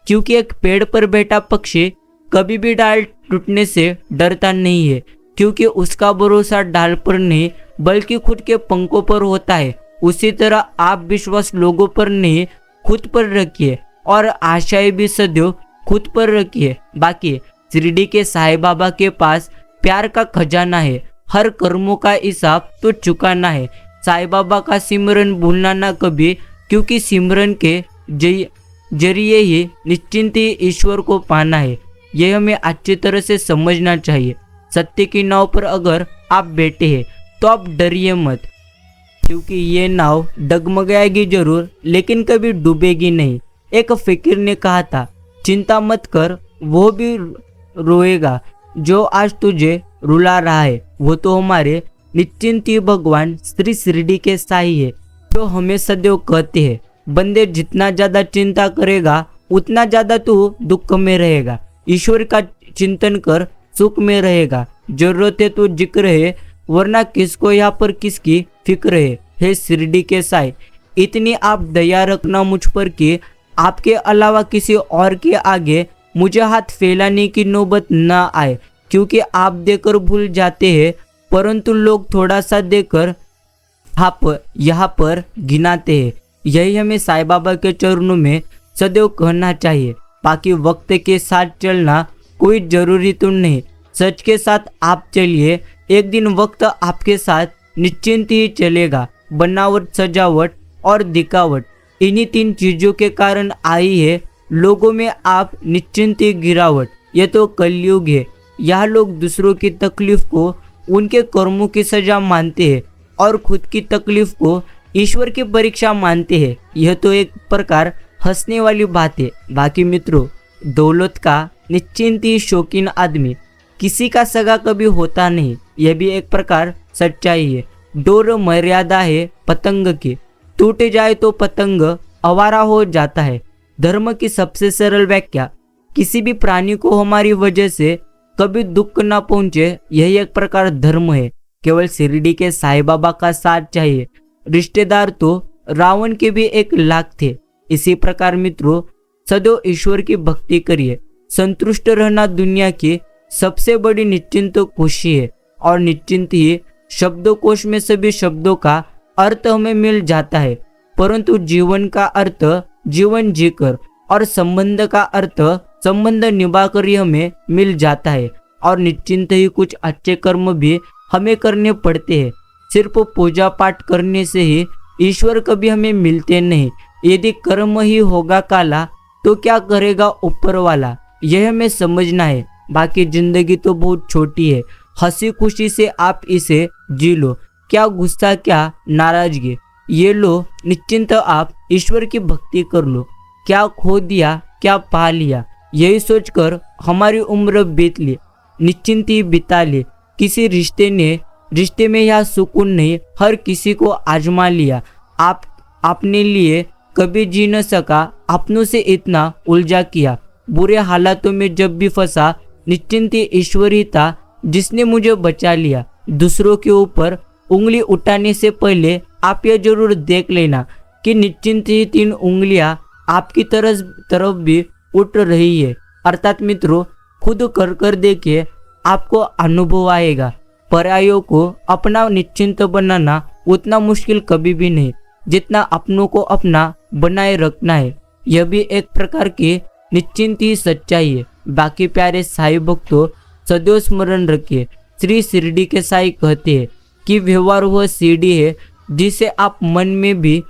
क्योंकि एक पेड़ पर बैठा पक्षी कभी भी डाल टूटने से डरता नहीं है, क्योंकि उसका भरोसा डाल पर नहीं बल्कि खुद के पंखों पर होता है। उसी तरह आप विश्वास लोगों पर नहीं खुद पर रखिए और आशाएं भी सदैव खुद पर रखिए। बाकी शिरडी के साईं बाबा के पास प्यार का खजाना है, हर कर्मों का हिसाब तो चुकाना है। साईं बाबा का सिमरन भूलना ना कभी, क्योंकि सिमरन के जरिए ही निश्चिंत ही ईश्वर को पाना है। यह हमें अच्छी तरह से समझना चाहिए। सत्य की नाव पर अगर आप बैठे हैं तो आप डरिए मत, क्योंकि ये नाव डगमगाएगी जरूर लेकिन कभी डूबेगी नहीं। एक फकीर ने कहा था, चिंता मत कर, वो भी रोएगा जो आज तुझे रुला रहा है। वो तो हमारे निश्चिंती भगवान श्री शिरडी के साई है, जो हमें सदैव कहते हैं, बंदे जितना ज्यादा चिंता करेगा उतना ज्यादा तू दुख में रहेगा। ईश्वर का चिंतन कर, सुख में रहेगा। जरूरत है तो जिक्र है, वरना किसको यहाँ पर किसकी फिक्र है। हे शिरडी के साई, इतनी आप दया रखना मुझ पर कि आपके अलावा किसी और के आगे मुझे हाथ फैलाने की नौबत ना आए, क्योंकि आप देकर भूल जाते हैं परंतु लोग थोड़ा सा देकर आप यहाँ पर गिनाते हैं। यही हमें साईं बाबा के चरणों में सदैव कहना चाहिए। बाकी वक्त के साथ चलना कोई जरूरी तो नहीं, सच के साथ आप चलिए, एक दिन वक्त आपके साथ निश्चिंत ही चलेगा। बनावट, सजावट और दिखावट, इन्हीं 3 चीजों के कारण आई है लोगों में आप निश्चिंत ही गिरावट। ये तो कलयुग है। यहाँ लोग दूसरों की तकलीफ को उनके कर्मों की सजा मानते हैं और खुद की तकलीफ को ईश्वर की परीक्षा मानते हैं। यह तो एक प्रकार हंसने वाली बात है। बाकी मित्रों, दौलत का निश्चिंत ही शौकीन आदमी किसी का सगा कभी होता नहीं, यह भी एक प्रकार सच्चाई है। डोर मर्यादा है पतंग की, टूट जाए तो पतंग आवारा हो जाता है। धर्म की सबसे सरल व्याख्या, किसी भी प्राणी को हमारी वजह से कभी दुख ना पहुंचे, यही एक प्रकार धर्म है। केवल शिरडी के साईं बाबा का साथ चाहिए, रिश्तेदार तो रावण के भी 1 लाख थे। इसी प्रकार मित्रों, सदैव ईश्वर की भक्ति करिए। संतुष्ट रहना दुनिया की सबसे बड़ी निश्चिंत खुशी है, और निश्चिंत ही शब्दकोश में सभी शब्दों का अर्थ हमें मिल जाता है, परंतु जीवन का अर्थ जीवन जीकर और संबंध का अर्थ संबंध निभाकर ही हमें मिल जाता है। और निश्चिंत ही कुछ अच्छे कर्म भी हमें करने पड़ते हैं। सिर्फ पूजा पाठ करने से ही ईश्वर कभी हमें मिलते नहीं। यदि कर्म ही होगा काला तो क्या करेगा ऊपर वाला, यह हमें समझना है। बाकी जिंदगी तो बहुत छोटी है, हंसी खुशी से आप इसे जी लो। क्या गुस्सा, क्या नाराजगी, ये लो निश्चिंत आप ईश्वर की भक्ति कर लो। क्या खो दिया, क्या पा लिया, यही सोचकर हमारी उम्र बीत ली, निश्चिंत ही बिता ली। किसी रिश्ते में यह सुकून नहीं, हर किसी को आजमा लिया। आप अपने लिए कभी जी न सका, अपनों से इतना उलझा किया। बुरे हालातों में जब भी फंसा, निश्चिंत ही ईश्वर ही था जिसने मुझे बचा लिया। दूसरों के ऊपर उंगली उठाने से पहले आप यह जरूर देख लेना कि निश्चिंत ही 3 उंगलियां आपकी तरफ भी उठ रही है। अर्थात मित्रों, खुद कर देखिए, आपको अनुभव आएगा। परायों को अपना निश्चिंत बनाना उतना मुश्किल कभी भी नहीं जितना अपनों को अपना बनाए रखना है। यह भी एक प्रकार की निश्चिंत ही सच्चाई है। बाकी प्यारे साईं भक्तों, सदैव स्मरण रखिए, श्री शिरडी के साईं कहते हैं कि व्यवहार वह सीढ़ी है जिसे आप मन में भी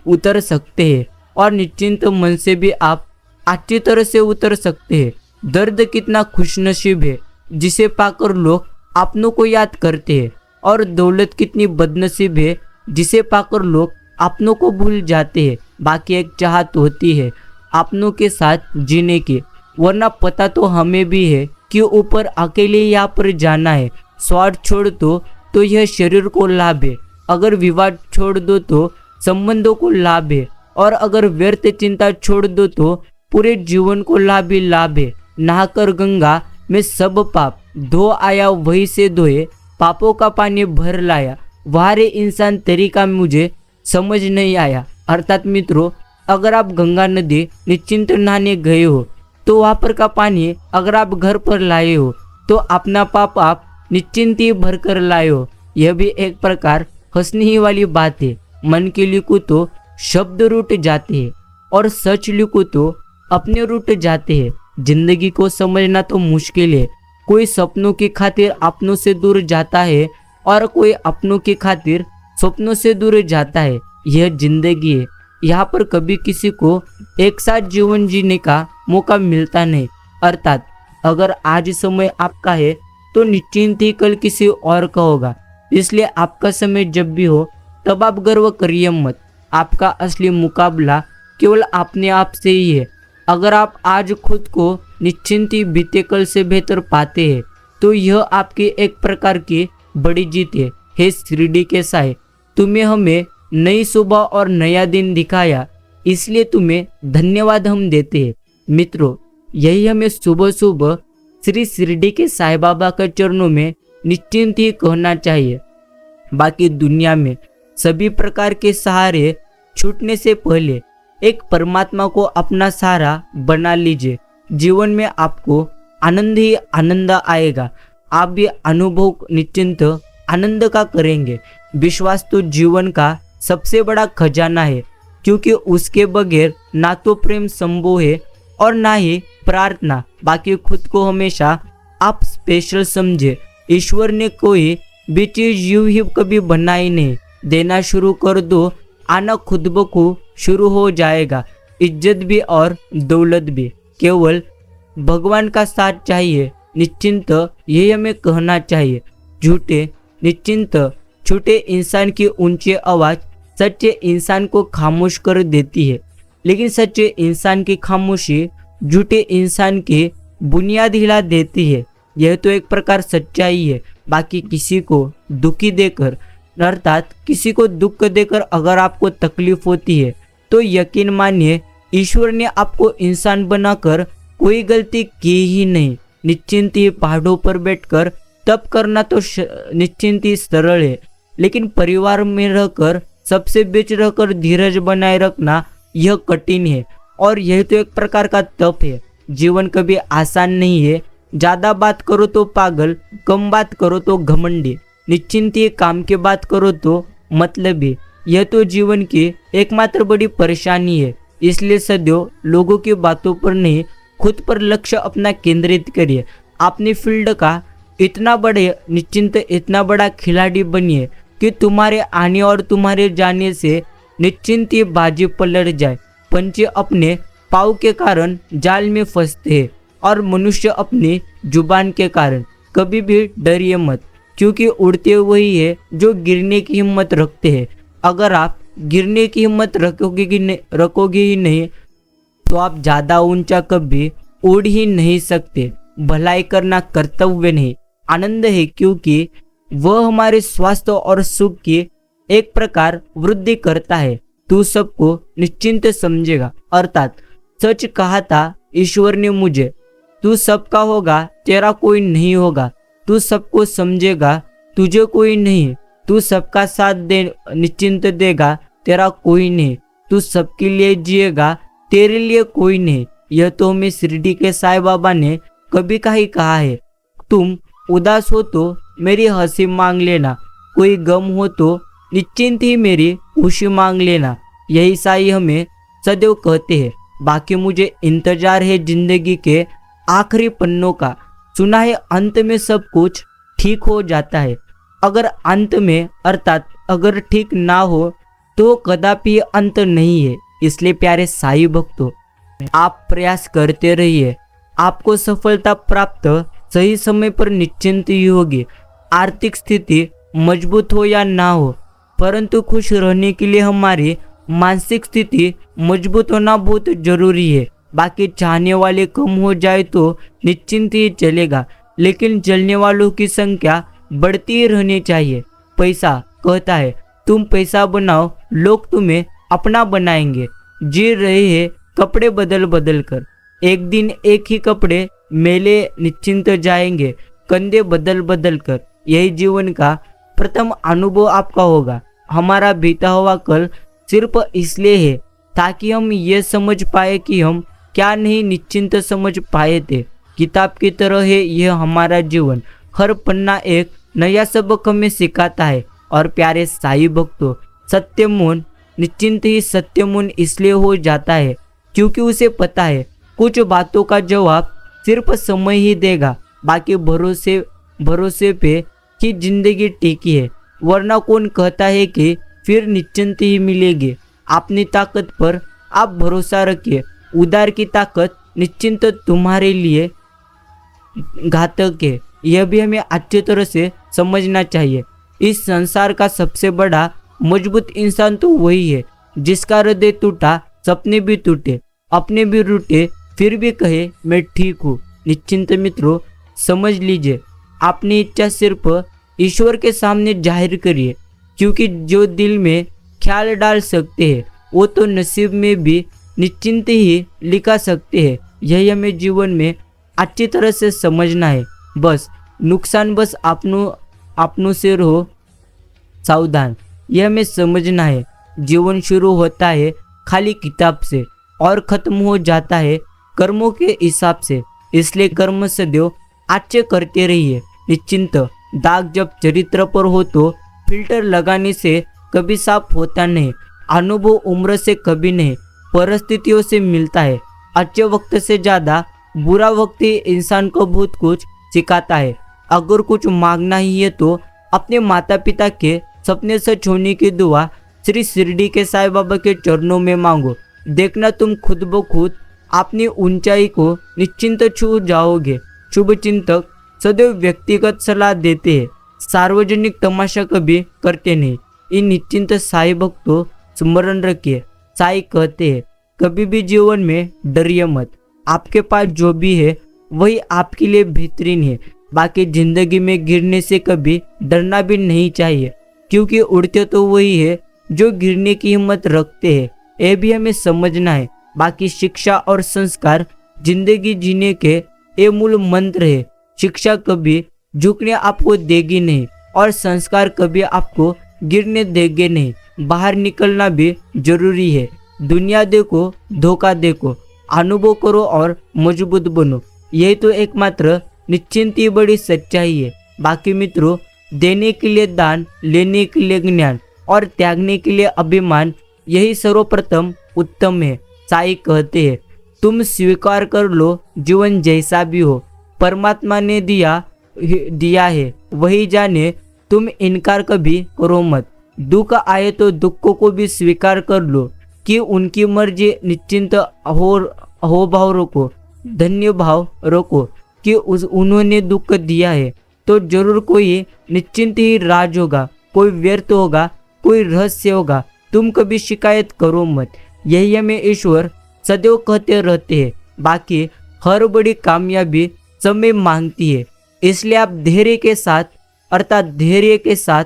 उतर सकते हैं और निश्चिंत मन से भी आप अच्छी तरह से उतर सकते हैं। दर्द कितना खुशनसीब है जिसे पाकर लोग अपनों को याद करते हैं, और दौलत कितनी बदनसीब है जिसे पाकर लोग अपनों को भूल जाते हैं। बाकी एक चाहत होती है अपनों के साथ जीने की, वरना पता तो हमें भी है कि ऊपर अकेले यहाँ पर जाना है। स्वार्थ छोड़ दो तो यह शरीर को लाभ है, अगर विवाद छोड़ दो तो संबंधों को लाभ है, और अगर व्यर्थ चिंता छोड़ दो तो पूरे जीवन को लाभ ही लाभ है। नहाकर गंगा में सब पाप धो आया, वही से धोए पापों का पानी भर लाया। वारे इंसान तरीका मुझे समझ नहीं आया। अर्थात मित्रों, अगर आप गंगा नदी निश्चिंत नहाने गए हो तो वहाँ पर का पानी अगर आप घर पर लाए हो तो अपना पाप आप निश्चिंत ही भर कर लाए हो। यह भी एक प्रकार हंसने ही वाली बात है। मन के लिखूं तो शब्द रूठ जाते हैं और सच लिखूं तो अपने रूठ जाते हैं। जिंदगी को समझना तो मुश्किल है। कोई सपनों की खातिर अपनों से दूर जाता है और कोई अपनों की खातिर सपनों से दूर जाता है। यह जिंदगी है, यहाँ पर कभी किसी को एक साथ जीवन जीने का मौका मिलता नहीं। अर्थात अगर आज समय आपका है तो निश्चिंत ही कल किसी और का होगा। इसलिए आपका समय जब भी हो तब आप गर्व करिए मत। आपका असली मुकाबला केवल अपने आप से ही है। अगर आप आज खुद को निश्चिंत ही बीते कल से बेहतर पाते हैं तो यह आपकी एक प्रकार की बड़ी जीत है। हे शिरडी के साईं, तुम्हें हमें नई सुबह और नया दिन दिखाया, इसलिए तुम्हें धन्यवाद हम देते हैं। मित्रों, यही हमें सुबह सुबह श्री शिरडी के साईं बाबा के चरणों में निश्चिंत ही कहना चाहिए। बाकी दुनिया में सभी प्रकार के सहारे छूटने से पहले एक परमात्मा को अपना सहारा बना लीजिए। जीवन में आपको आनंद ही आनंद आएगा। आप भी अनुभव निश्चिंत आनंद का करेंगे। विश्वास तो जीवन का सबसे बड़ा खजाना है, क्योंकि उसके बगैर ना तो प्रेम संभव है और ना ही प्रार्थना। बाकी खुद को हमेशा आप स्पेशल समझे। ईश्वर ने कोई भी चीज यूं ही कभी बनाई नहीं। देना शुरू कर दो, आना खुद ब खुद शुरू हो जाएगा। इज्जत भी और दौलत भी केवल भगवान का साथ चाहिए। निश्चिंत यही हमें कहना चाहिए। झूठे निश्चिंत झूठे इंसान की ऊंची आवाज सच्चे इंसान को खामोश कर देती है, लेकिन सच्चे इंसान की खामोशी झूठे इंसान की बुनियाद हिला देती है। यह तो एक प्रकार सच्चाई है। बाकी किसी को दुखी देकर, अर्थात किसी को दुख देकर अगर आपको तकलीफ होती है तो यकीन मानिए ईश्वर ने आपको इंसान बनाकर कोई गलती की ही नहीं। निश्चिंत ही पहाड़ों पर बैठकर तप करना तो निश्चिंत ही सरल है, लेकिन परिवार में रहकर सबसे बीच रहकर धीरज बनाए रखना यह कठिन है। और यह तो एक प्रकार का तप है। जीवन कभी आसान नहीं है। ज्यादा बात करो तो पागल, कम बात करो तो घमंडी, निश्चिंत ही काम की बात करो तो मतलबी। यह तो जीवन की एकमात्र बड़ी परेशानी है। इसलिए सदैव लोगों की बातों पर नहीं, खुद पर लक्ष्य अपना केंद्रित करिए। अपनी फील्ड का इतना बड़े निश्चिंत इतना बड़ा खिलाड़ी बनिए कि तुम्हारे आने और तुम्हारे जाने से निश्चिंत ही बाजी पलट जाए। पंछी अपने पाँव के कारण जाल में फंसते हैं और मनुष्य अपनी जुबान के कारण। कभी भी डरिए मत, क्योंकि उड़ते वही है जो गिरने की हिम्मत रखते हैं। अगर आप गिरने की हिम्मत रखोगे ही नहीं तो आप ज़्यादा ऊंचा कभी उड़ ही नहीं सकते। भलाई करना कर्तव्य नहीं, आनंद है, क्योंकि वह हमारे स्वास्थ्य और सुख की एक प्रकार वृद्धि करता है। तू सबको निश्चिंत समझेगा, अर्थात सच कहा था ईश्वर ने मुझे, तू सबका होगा, तेरा कोई नहीं होगा। तू सबको समझेगा, तुझे कोई नहीं। तू सबका साथ दे निश्चिंत देगा, तेरा कोई नहीं। तू सबके लिए जिएगा, तेरे लिए कोई नहीं। यह तो हमें शिरडी के साईं बाबा ने कभी का ही कहा है। तुम उदास हो तो मेरी हंसी मांग लेना, कोई गम हो तो निश्चिंत ही मेरी खुशी मांग लेना। यही साईं हमें सदैव कहते हैं। बाकी मुझे इंतजार है जिंदगी के आखिरी पन्नों का। सुना है अंत में सब कुछ ठीक हो जाता है। अगर अंत में, अर्थात अगर ठीक ना हो तो कदापि अंत नहीं है। इसलिए प्यारे साईं भक्तों, आप प्रयास करते रहिए। आपको सफलता प्राप्त सही समय पर निश्चिंत ही होगी। आर्थिक स्थिति मजबूत हो या ना हो, परंतु खुश रहने के लिए हमारी मानसिक स्थिति मजबूत होना बहुत जरूरी है। बाकी चाहने वाले कम हो जाए तो निश्चिंत ही चलेगा, लेकिन जलने वालों की संख्या बढ़ती ही रहनी चाहिए। पैसा कहता है तुम पैसा बनाओ, लोग तुम्हें अपना बनाएंगे। जी रहे हैं कपड़े बदल बदल कर, एक दिन एक ही कपड़े मेले निश्चिंत जाएंगे, कंधे बदल बदल कर। यही जीवन का प्रथम अनुभव आपका होगा। हमारा बीता हुआ कल सिर्फ इसलिए है ताकि हम ये समझ पाए कि हम क्या नहीं निश्चिंत समझ पाए थे। किताब की तरह है यह हमारा जीवन। हर पन्ना एक नया सबक हमें सिखाता है। और प्यारे साईं भक्तों, सत्य मौन निश्चिंत ही सत्य मौन इसलिए हो जाता है क्योंकि उसे पता है कुछ बातों का जवाब सिर्फ समय ही देगा। बाकी भरोसे पे कि जिंदगी टिकी है, वरना कौन कहता है कि फिर निश्चिंत ही मिलेगी। अपनी ताकत पर आप भरोसा रखिए। उधार की ताकत निश्चिंत तुम्हारे लिए घातक है, यह भी हमें अच्छी तरह से समझना चाहिए। इस संसार का सबसे बड़ा मजबूत इंसान तो वही है जिसका हृदय टूटा, सपने भी टूटे, अपने भी रूठे, फिर भी कहे मैं ठीक हूँ। निश्चिंत मित्रों, समझ लीजिए, अपनी इच्छा सिर्फ ईश्वर के सामने जाहिर करिए, क्योंकि जो दिल में ख्याल डाल सकते हैं वो तो नसीब में भी निश्चिंत ही लिखा सकते हैं। यही हमें जीवन में अच्छी तरह से समझना है। बस नुकसान बस अपनों से रहो सावधान, यह हमें समझना है। जीवन शुरू होता है खाली किताब से और खत्म हो जाता है कर्मों के हिसाब से, इसलिए कर्म सदैव अच्छे करते रहिए। निश्चिंत, दाग जब चरित्र पर हो तो फिल्टर लगाने से कभी साफ होता नहीं। अनुभव उम्र से कभी नहीं, परिस्थितियों से मिलता है। अच्छे वक्त से ज़्यादा बुरा वक्त ही इंसान को बहुत कुछ सिखाता है। अगर कुछ मांगना ही है तो अपने माता पिता के सपने सच होने की दुआ श्री शिरडी के साईं बाबा के चरणों में मांगो। देखना तुम खुद ब खुद अपनी ऊंचाई को निश्चिंत छू जाओगे। शुभ चिंतक सदैव व्यक्तिगत सलाह देते हैं, सार्वजनिक तमाशा कभी करते नहीं। इन निश्चिंत साई भक्तों स्मरण रखिए। साई कहते हैं कभी भी जीवन में डरिए मत, आपके पास जो भी है वही आपके लिए बेहतरीन है। बाकी जिंदगी में गिरने से कभी डरना भी नहीं चाहिए, क्योंकि उड़ते तो वही है जो गिरने की हिम्मत रखते हैं, यह भी हमें समझना है। बाकी शिक्षा और संस्कार जिंदगी जीने के ये मूल मंत्र है। शिक्षा कभी झुकने आपको देगी नहीं और संस्कार कभी आपको गिरने देंगे नहीं। बाहर निकलना भी जरूरी है। दुनिया देखो, धोखा देखो, अनुभव करो और मजबूत बनो। यही तो एकमात्र निश्चिंत ही बड़ी सच्चाई है। बाकी मित्रों, देने के लिए दान, लेने के लिए ज्ञान और त्यागने के लिए अभिमान, यही सर्वप्रथम उत्तम है। साई कहते हैं तुम स्वीकार कर लो जीवन जैसा भी हो, परमात्मा ने दिया है वही जाने, तुम इनकार कभी करो मत। दुख आए तो दुखों को भी स्वीकार कर लो कि उनकी मर्जी। निश्चिंत हो भाव रखो, धन्य भाव रखो कि उन्होंने दुख दिया है तो जरूर कोई निश्चिंत ही राज होगा, कोई व्यर्थ होगा, कोई रहस्य होगा। तुम कभी शिकायत करो मत, यही हमें ईश्वर सदैव कहते रहते हैं। बाकी हर बड़ी कामयाबी समय मांगती है, इसलिए आप धैर्य के साथ अर्थात धैर्य के साथ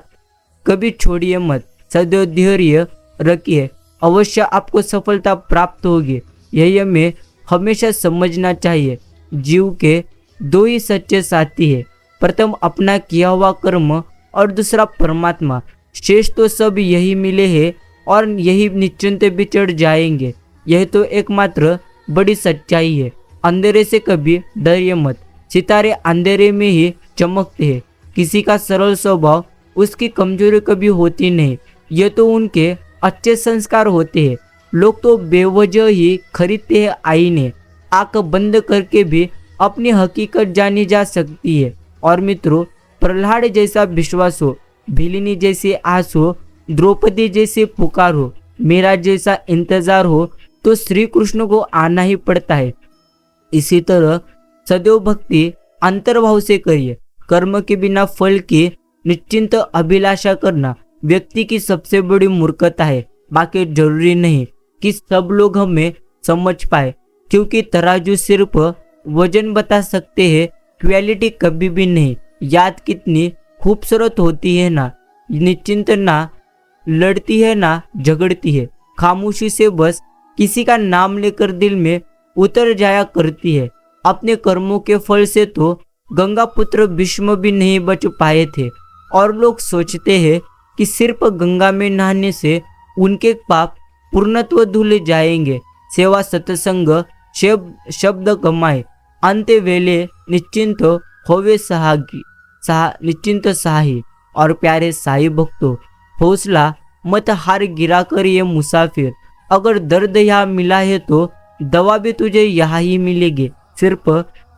कभी छोड़िए मत, सदैव धैर्य रखिए, अवश्य आपको सफलता प्राप्त होगी। यही हमें हमेशा समझना चाहिए। जीव के दो ही सच्चे साथी है, प्रथम अपना किया हुआ कर्म और दूसरा परमात्मा। शेष तो सब यही मिले हैं और यही निश्चिंत बिछड़ जाएंगे। यह तो एकमात्र बड़ी सच्चाई है। अंधेरे से कभी डरिए मत, सितारे अंधेरे में ही चमकते हैं। किसी का सरल स्वभाव उसकी कमजोरी कभी होती नहीं, ये तो उनके अच्छे संस्कार होते हैं। लोग तो बेवजह ही खरीदते हैं आईने, आंख बंद करके भी अपनी हकीकत जानी जा सकती है। और मित्रों, प्रहलाद जैसा विश्वास हो, भिलिनी जैसी आस हो, द्रौपदी जैसे पुकार हो, मेरा जैसा इंतजार हो, तो श्री कृष्ण को आना ही पड़ता है। इसी तरह सदैव भक्ति अंतर्भाव से करिए। कर्म के बिना फल की निश्चिंत अभिलाषा करना व्यक्ति की सबसे बड़ी मूर्खता है। बाकी जरूरी नहीं कि सब लोग हमें समझ पाए, क्योंकि तराजू सिर्फ वजन बता सकते हैं, क्वालिटी कभी भी नहीं। याद कितनी खूबसूरत होती है ना, निश्चिंत ना लड़ती है ना झगड़ती है, खामोशी से बस किसी का नाम लेकर दिल में उतर जाया करती है। अपने कर्मों के फल से तो गंगा पुत्र भीष्म भी नहीं बच पाए थे, और लोग सोचते हैं कि सिर्फ गंगा में नहाने से उनके पाप पूर्णत्व धुल जाएंगे। सेवा सत्संग शब्द कमाए, अंत वेले निश्चिंत होवे निश्चिंत साही। और प्यारे साई भक्तों, हौसला मत हार गिरा कर ये मुसाफिर, अगर दर्द यहाँ मिला है तो दवा भी तुझे यहाँ ही मिलेगी। सिर्फ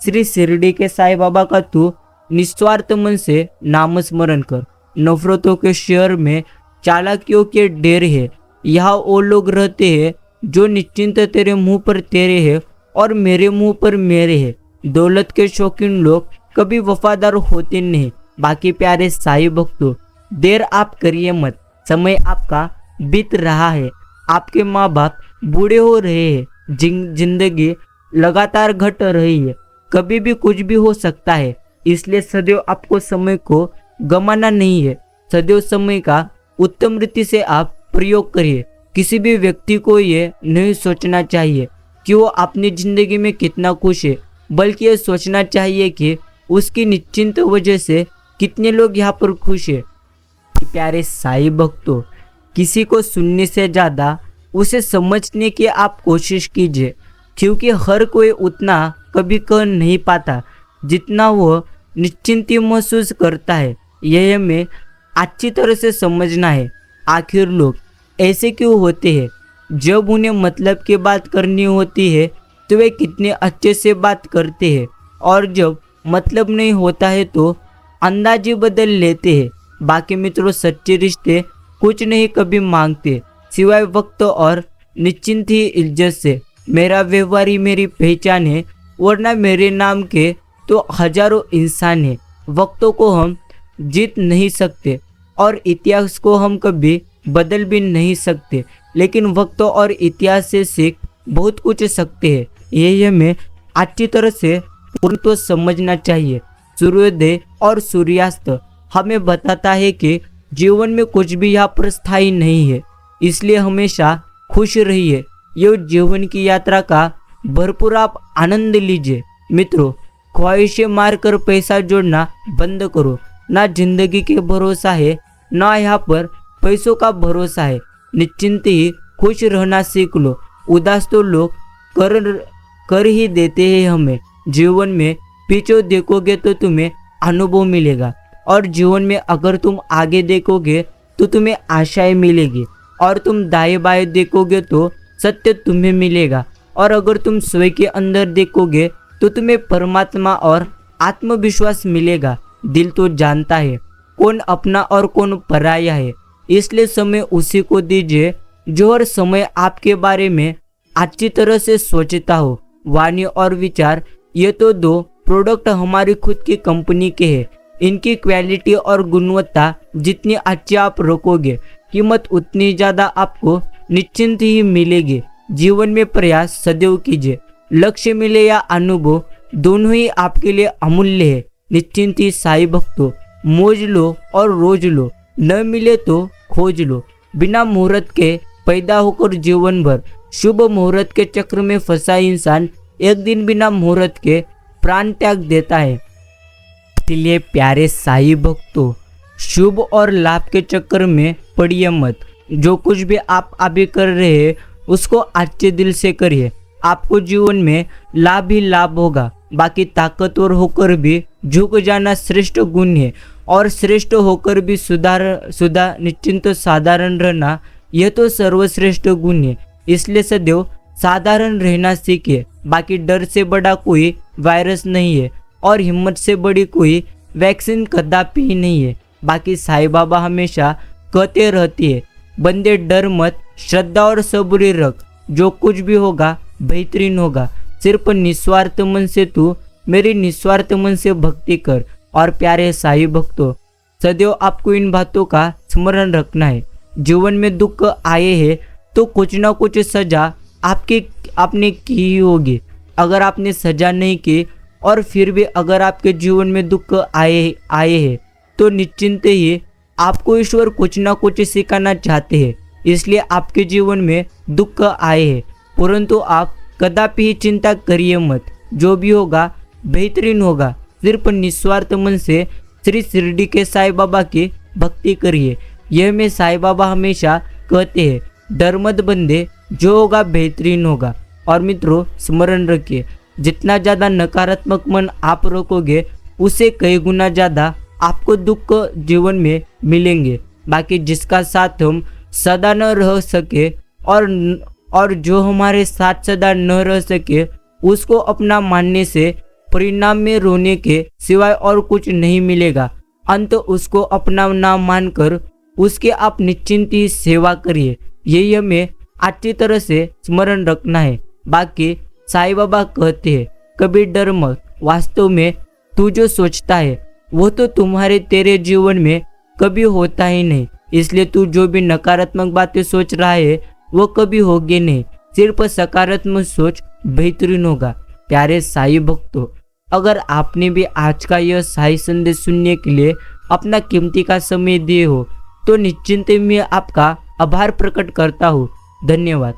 श्री शिरडी के साईं बाबा का तू निस्वार्थ मन से नाम स्मरण कर। नफरतों के शहर में चालाकियों के ढेर है, यहाँ वो लोग रहते हैं जो निश्चिंत तेरे मुंह पर तेरे है और मेरे मुंह पर मेरे है। दौलत के शौकीन लोग कभी वफादार होते नहीं। बाकी प्यारे साईं भक्तों, देर आप करिए मत, समय आपका बीत रहा है। आपके माँ बाप बूढ़े हो रहे हैं, जिंदगी लगातार घट रही है, कभी भी कुछ भी हो सकता है। इसलिए सदैव आपको समय को गंवाना नहीं है। सदैव समय का उत्तम रीति से आप प्रयोग करिए। किसी भी व्यक्ति को ये नहीं सोचना चाहिए कि वो अपनी जिंदगी में कितना खुश है, बल्कि ये सोचना चाहिए कि उसकी निश्चिंत वजह से कितने लोग यहाँ पर खुश है। प्यारे साईं भक्तों, किसी को सुनने से ज़्यादा उसे समझने की आप कोशिश कीजिए, क्योंकि हर कोई उतना कभी कह नहीं पाता जितना वो निश्चिंती महसूस करता है। यह हमें अच्छी तरह से समझना है। आखिर लोग ऐसे क्यों होते हैं? जब उन्हें मतलब की बात करनी होती है तो वे कितने अच्छे से बात करते हैं, और जब मतलब नहीं होता है तो अंदाज ही बदल लेते हैं। बाकी मित्रों, सच्चे रिश्ते कुछ नहीं कभी मांगते सिवाय वक्त और निश्चिंत ही इज्जत से। मेरा व्यवहार ही मेरी पहचान है, वरना मेरे नाम के तो हजारों इंसान हैं। वक्तों को हम जीत नहीं सकते और इतिहास को हम कभी बदल भी नहीं सकते, लेकिन वक्त और इतिहास से सीख बहुत कुछ सकते हैं। ये हमें अच्छी तरह से पूर्ण तो समझना चाहिए। सूर्योदय और सूर्यास्त हमें बताता है कि जीवन में कुछ भी यहाँ पर स्थायी नहीं है, इसलिए हमेशा खुश रहिए। ये जीवन की यात्रा का भरपूर आप आनंद लीजिए। मित्रों, ख्वाहिशें मारकर पैसा जोड़ना बंद करो। ना जिंदगी के भरोसा है, ना यहाँ पर पैसों का भरोसा है। निश्चिंत ही खुश रहना सीख लो। उदास तो लोग कर ही देते हैं हमें। जीवन में पीछे देखोगे तो तुम्हें अनुभव मिलेगा, और जीवन में अगर तुम आगे देखोगे तो तुम्हें आशाएं मिलेगी, और तुम दाएं बाएं देखोगे तो सत्य तुम्हें मिलेगा, और अगर तुम स्वयं के अंदर देखोगे तो तुम्हें परमात्मा और आत्मविश्वास मिलेगा। दिल तो जानता है कौन अपना और कौन पराया है, इसलिए समय उसी को दीजिए जो हर समय आपके बारे में अच्छी तरह से सोचता हो। वाणी और विचार, ये तो दो प्रोडक्ट हमारी खुद की कंपनी के हैं। इनकी क्वालिटी और गुणवत्ता जितनी अच्छी आप रखोगे, कीमत उतनी ज़्यादा आपको निश्चिंत ही मिलेगी। जीवन में प्रयास सदैव कीजिए। लक्ष्य मिले या अनुभव, दोनों ही आपके लिए अमूल्य है। निश्चिंत ही साईं भक्तों, मौज लो और रोज लो, न मिले तो खोज लो। बिना मुहूर्त के पैदा होकर जीवन भर शुभ मुहूर्त के चक्र में फंसा इंसान एक दिन बिना मुहूर्त के प्राण त्याग देता है। इसलिए प्यारे साईं भक्तों, शुभ और लाभ के चक्कर में पड़िए मत। जो कुछ भी आप अभी कर रहे हैं उसको अच्छे दिल से करिए। आपको जीवन में लाभ ही लाभ होगा। बाकी ताकतवर होकर भी झुक जाना श्रेष्ठ गुण है, और श्रेष्ठ होकर भी सुधा निश्चिंत साधारण रहना यह तो सर्वश्रेष्ठ गुण है। इसलिए सदैव साधारण रहना सीखिए। बाकी डर से बड़ा कोई वायरस नहीं है, और हिम्मत से बड़ी कोई वैक्सीन कदापि ही नहीं है। बाकी साईं बाबा हमेशा कहते रहती है, बंदे डर मत, श्रद्धा और सब्र रख, जो कुछ भी होगा बेहतरीन होगा। सिर्फ निस्वार्थ मन से तू मेरी निस्वार्थ मन से भक्ति कर। और प्यारे साईं भक्तों, सदैव आपको इन बातों का स्मरण रखना है। जीवन में दुख आए हैं तो कुछ ना कुछ सजा आपने की ही होगी। अगर आपने सजा नहीं की और फिर भी अगर आपके जीवन में दुख आए हैं तो निश्चिंत ही आपको ईश्वर कुछ ना कुछ सिखाना चाहते हैं। इसलिए आपके जीवन में दुख आए हैं, परंतु आप कदापि ही चिंता करिए मत। जो भी होगा बेहतरीन होगा। सिर्फ निस्वार्थ मन से श्री शिरडी के साईं बाबा की भक्ति करिए। यह में साईं बाबा हमेशा कहते हैं, डर मत बंदे, जो होगा बेहतरीन होगा। और मित्रों, स्मरण रखिए, जितना ज़्यादा नकारात्मक मन आप रखोगे उससे कई गुना ज़्यादा आपको दुख जीवन में मिलेंगे। बाकी जिसका साथ हम सदा न रह सके और जो हमारे साथ सदा न रह सके उसको अपना मानने से परिणाम में रोने के सिवाय और कुछ नहीं मिलेगा। अंत उसको अपना नाम मानकर उसके आप निश्चिंत ही सेवा करिए। यही हमें अच्छी तरह से स्मरण रखना है। बाकी साईं बाबा कहते हैं कभी डर मत, वास्तव में तू जो सोचता है वो तो तुम्हारे तेरे जीवन में कभी होता ही नहीं, इसलिए तू जो भी नकारात्मक बातें सोच रहा है वो कभी होगी नहीं। सिर्फ सकारात्मक सोच बेहतरीन होगा। प्यारे साई भक्तों, अगर आपने भी आज का यह साई संदेश सुनने के लिए अपना कीमती का समय दिए हो तो निश्चिंत मैं आपका आभार प्रकट करता हूँ। धन्यवाद।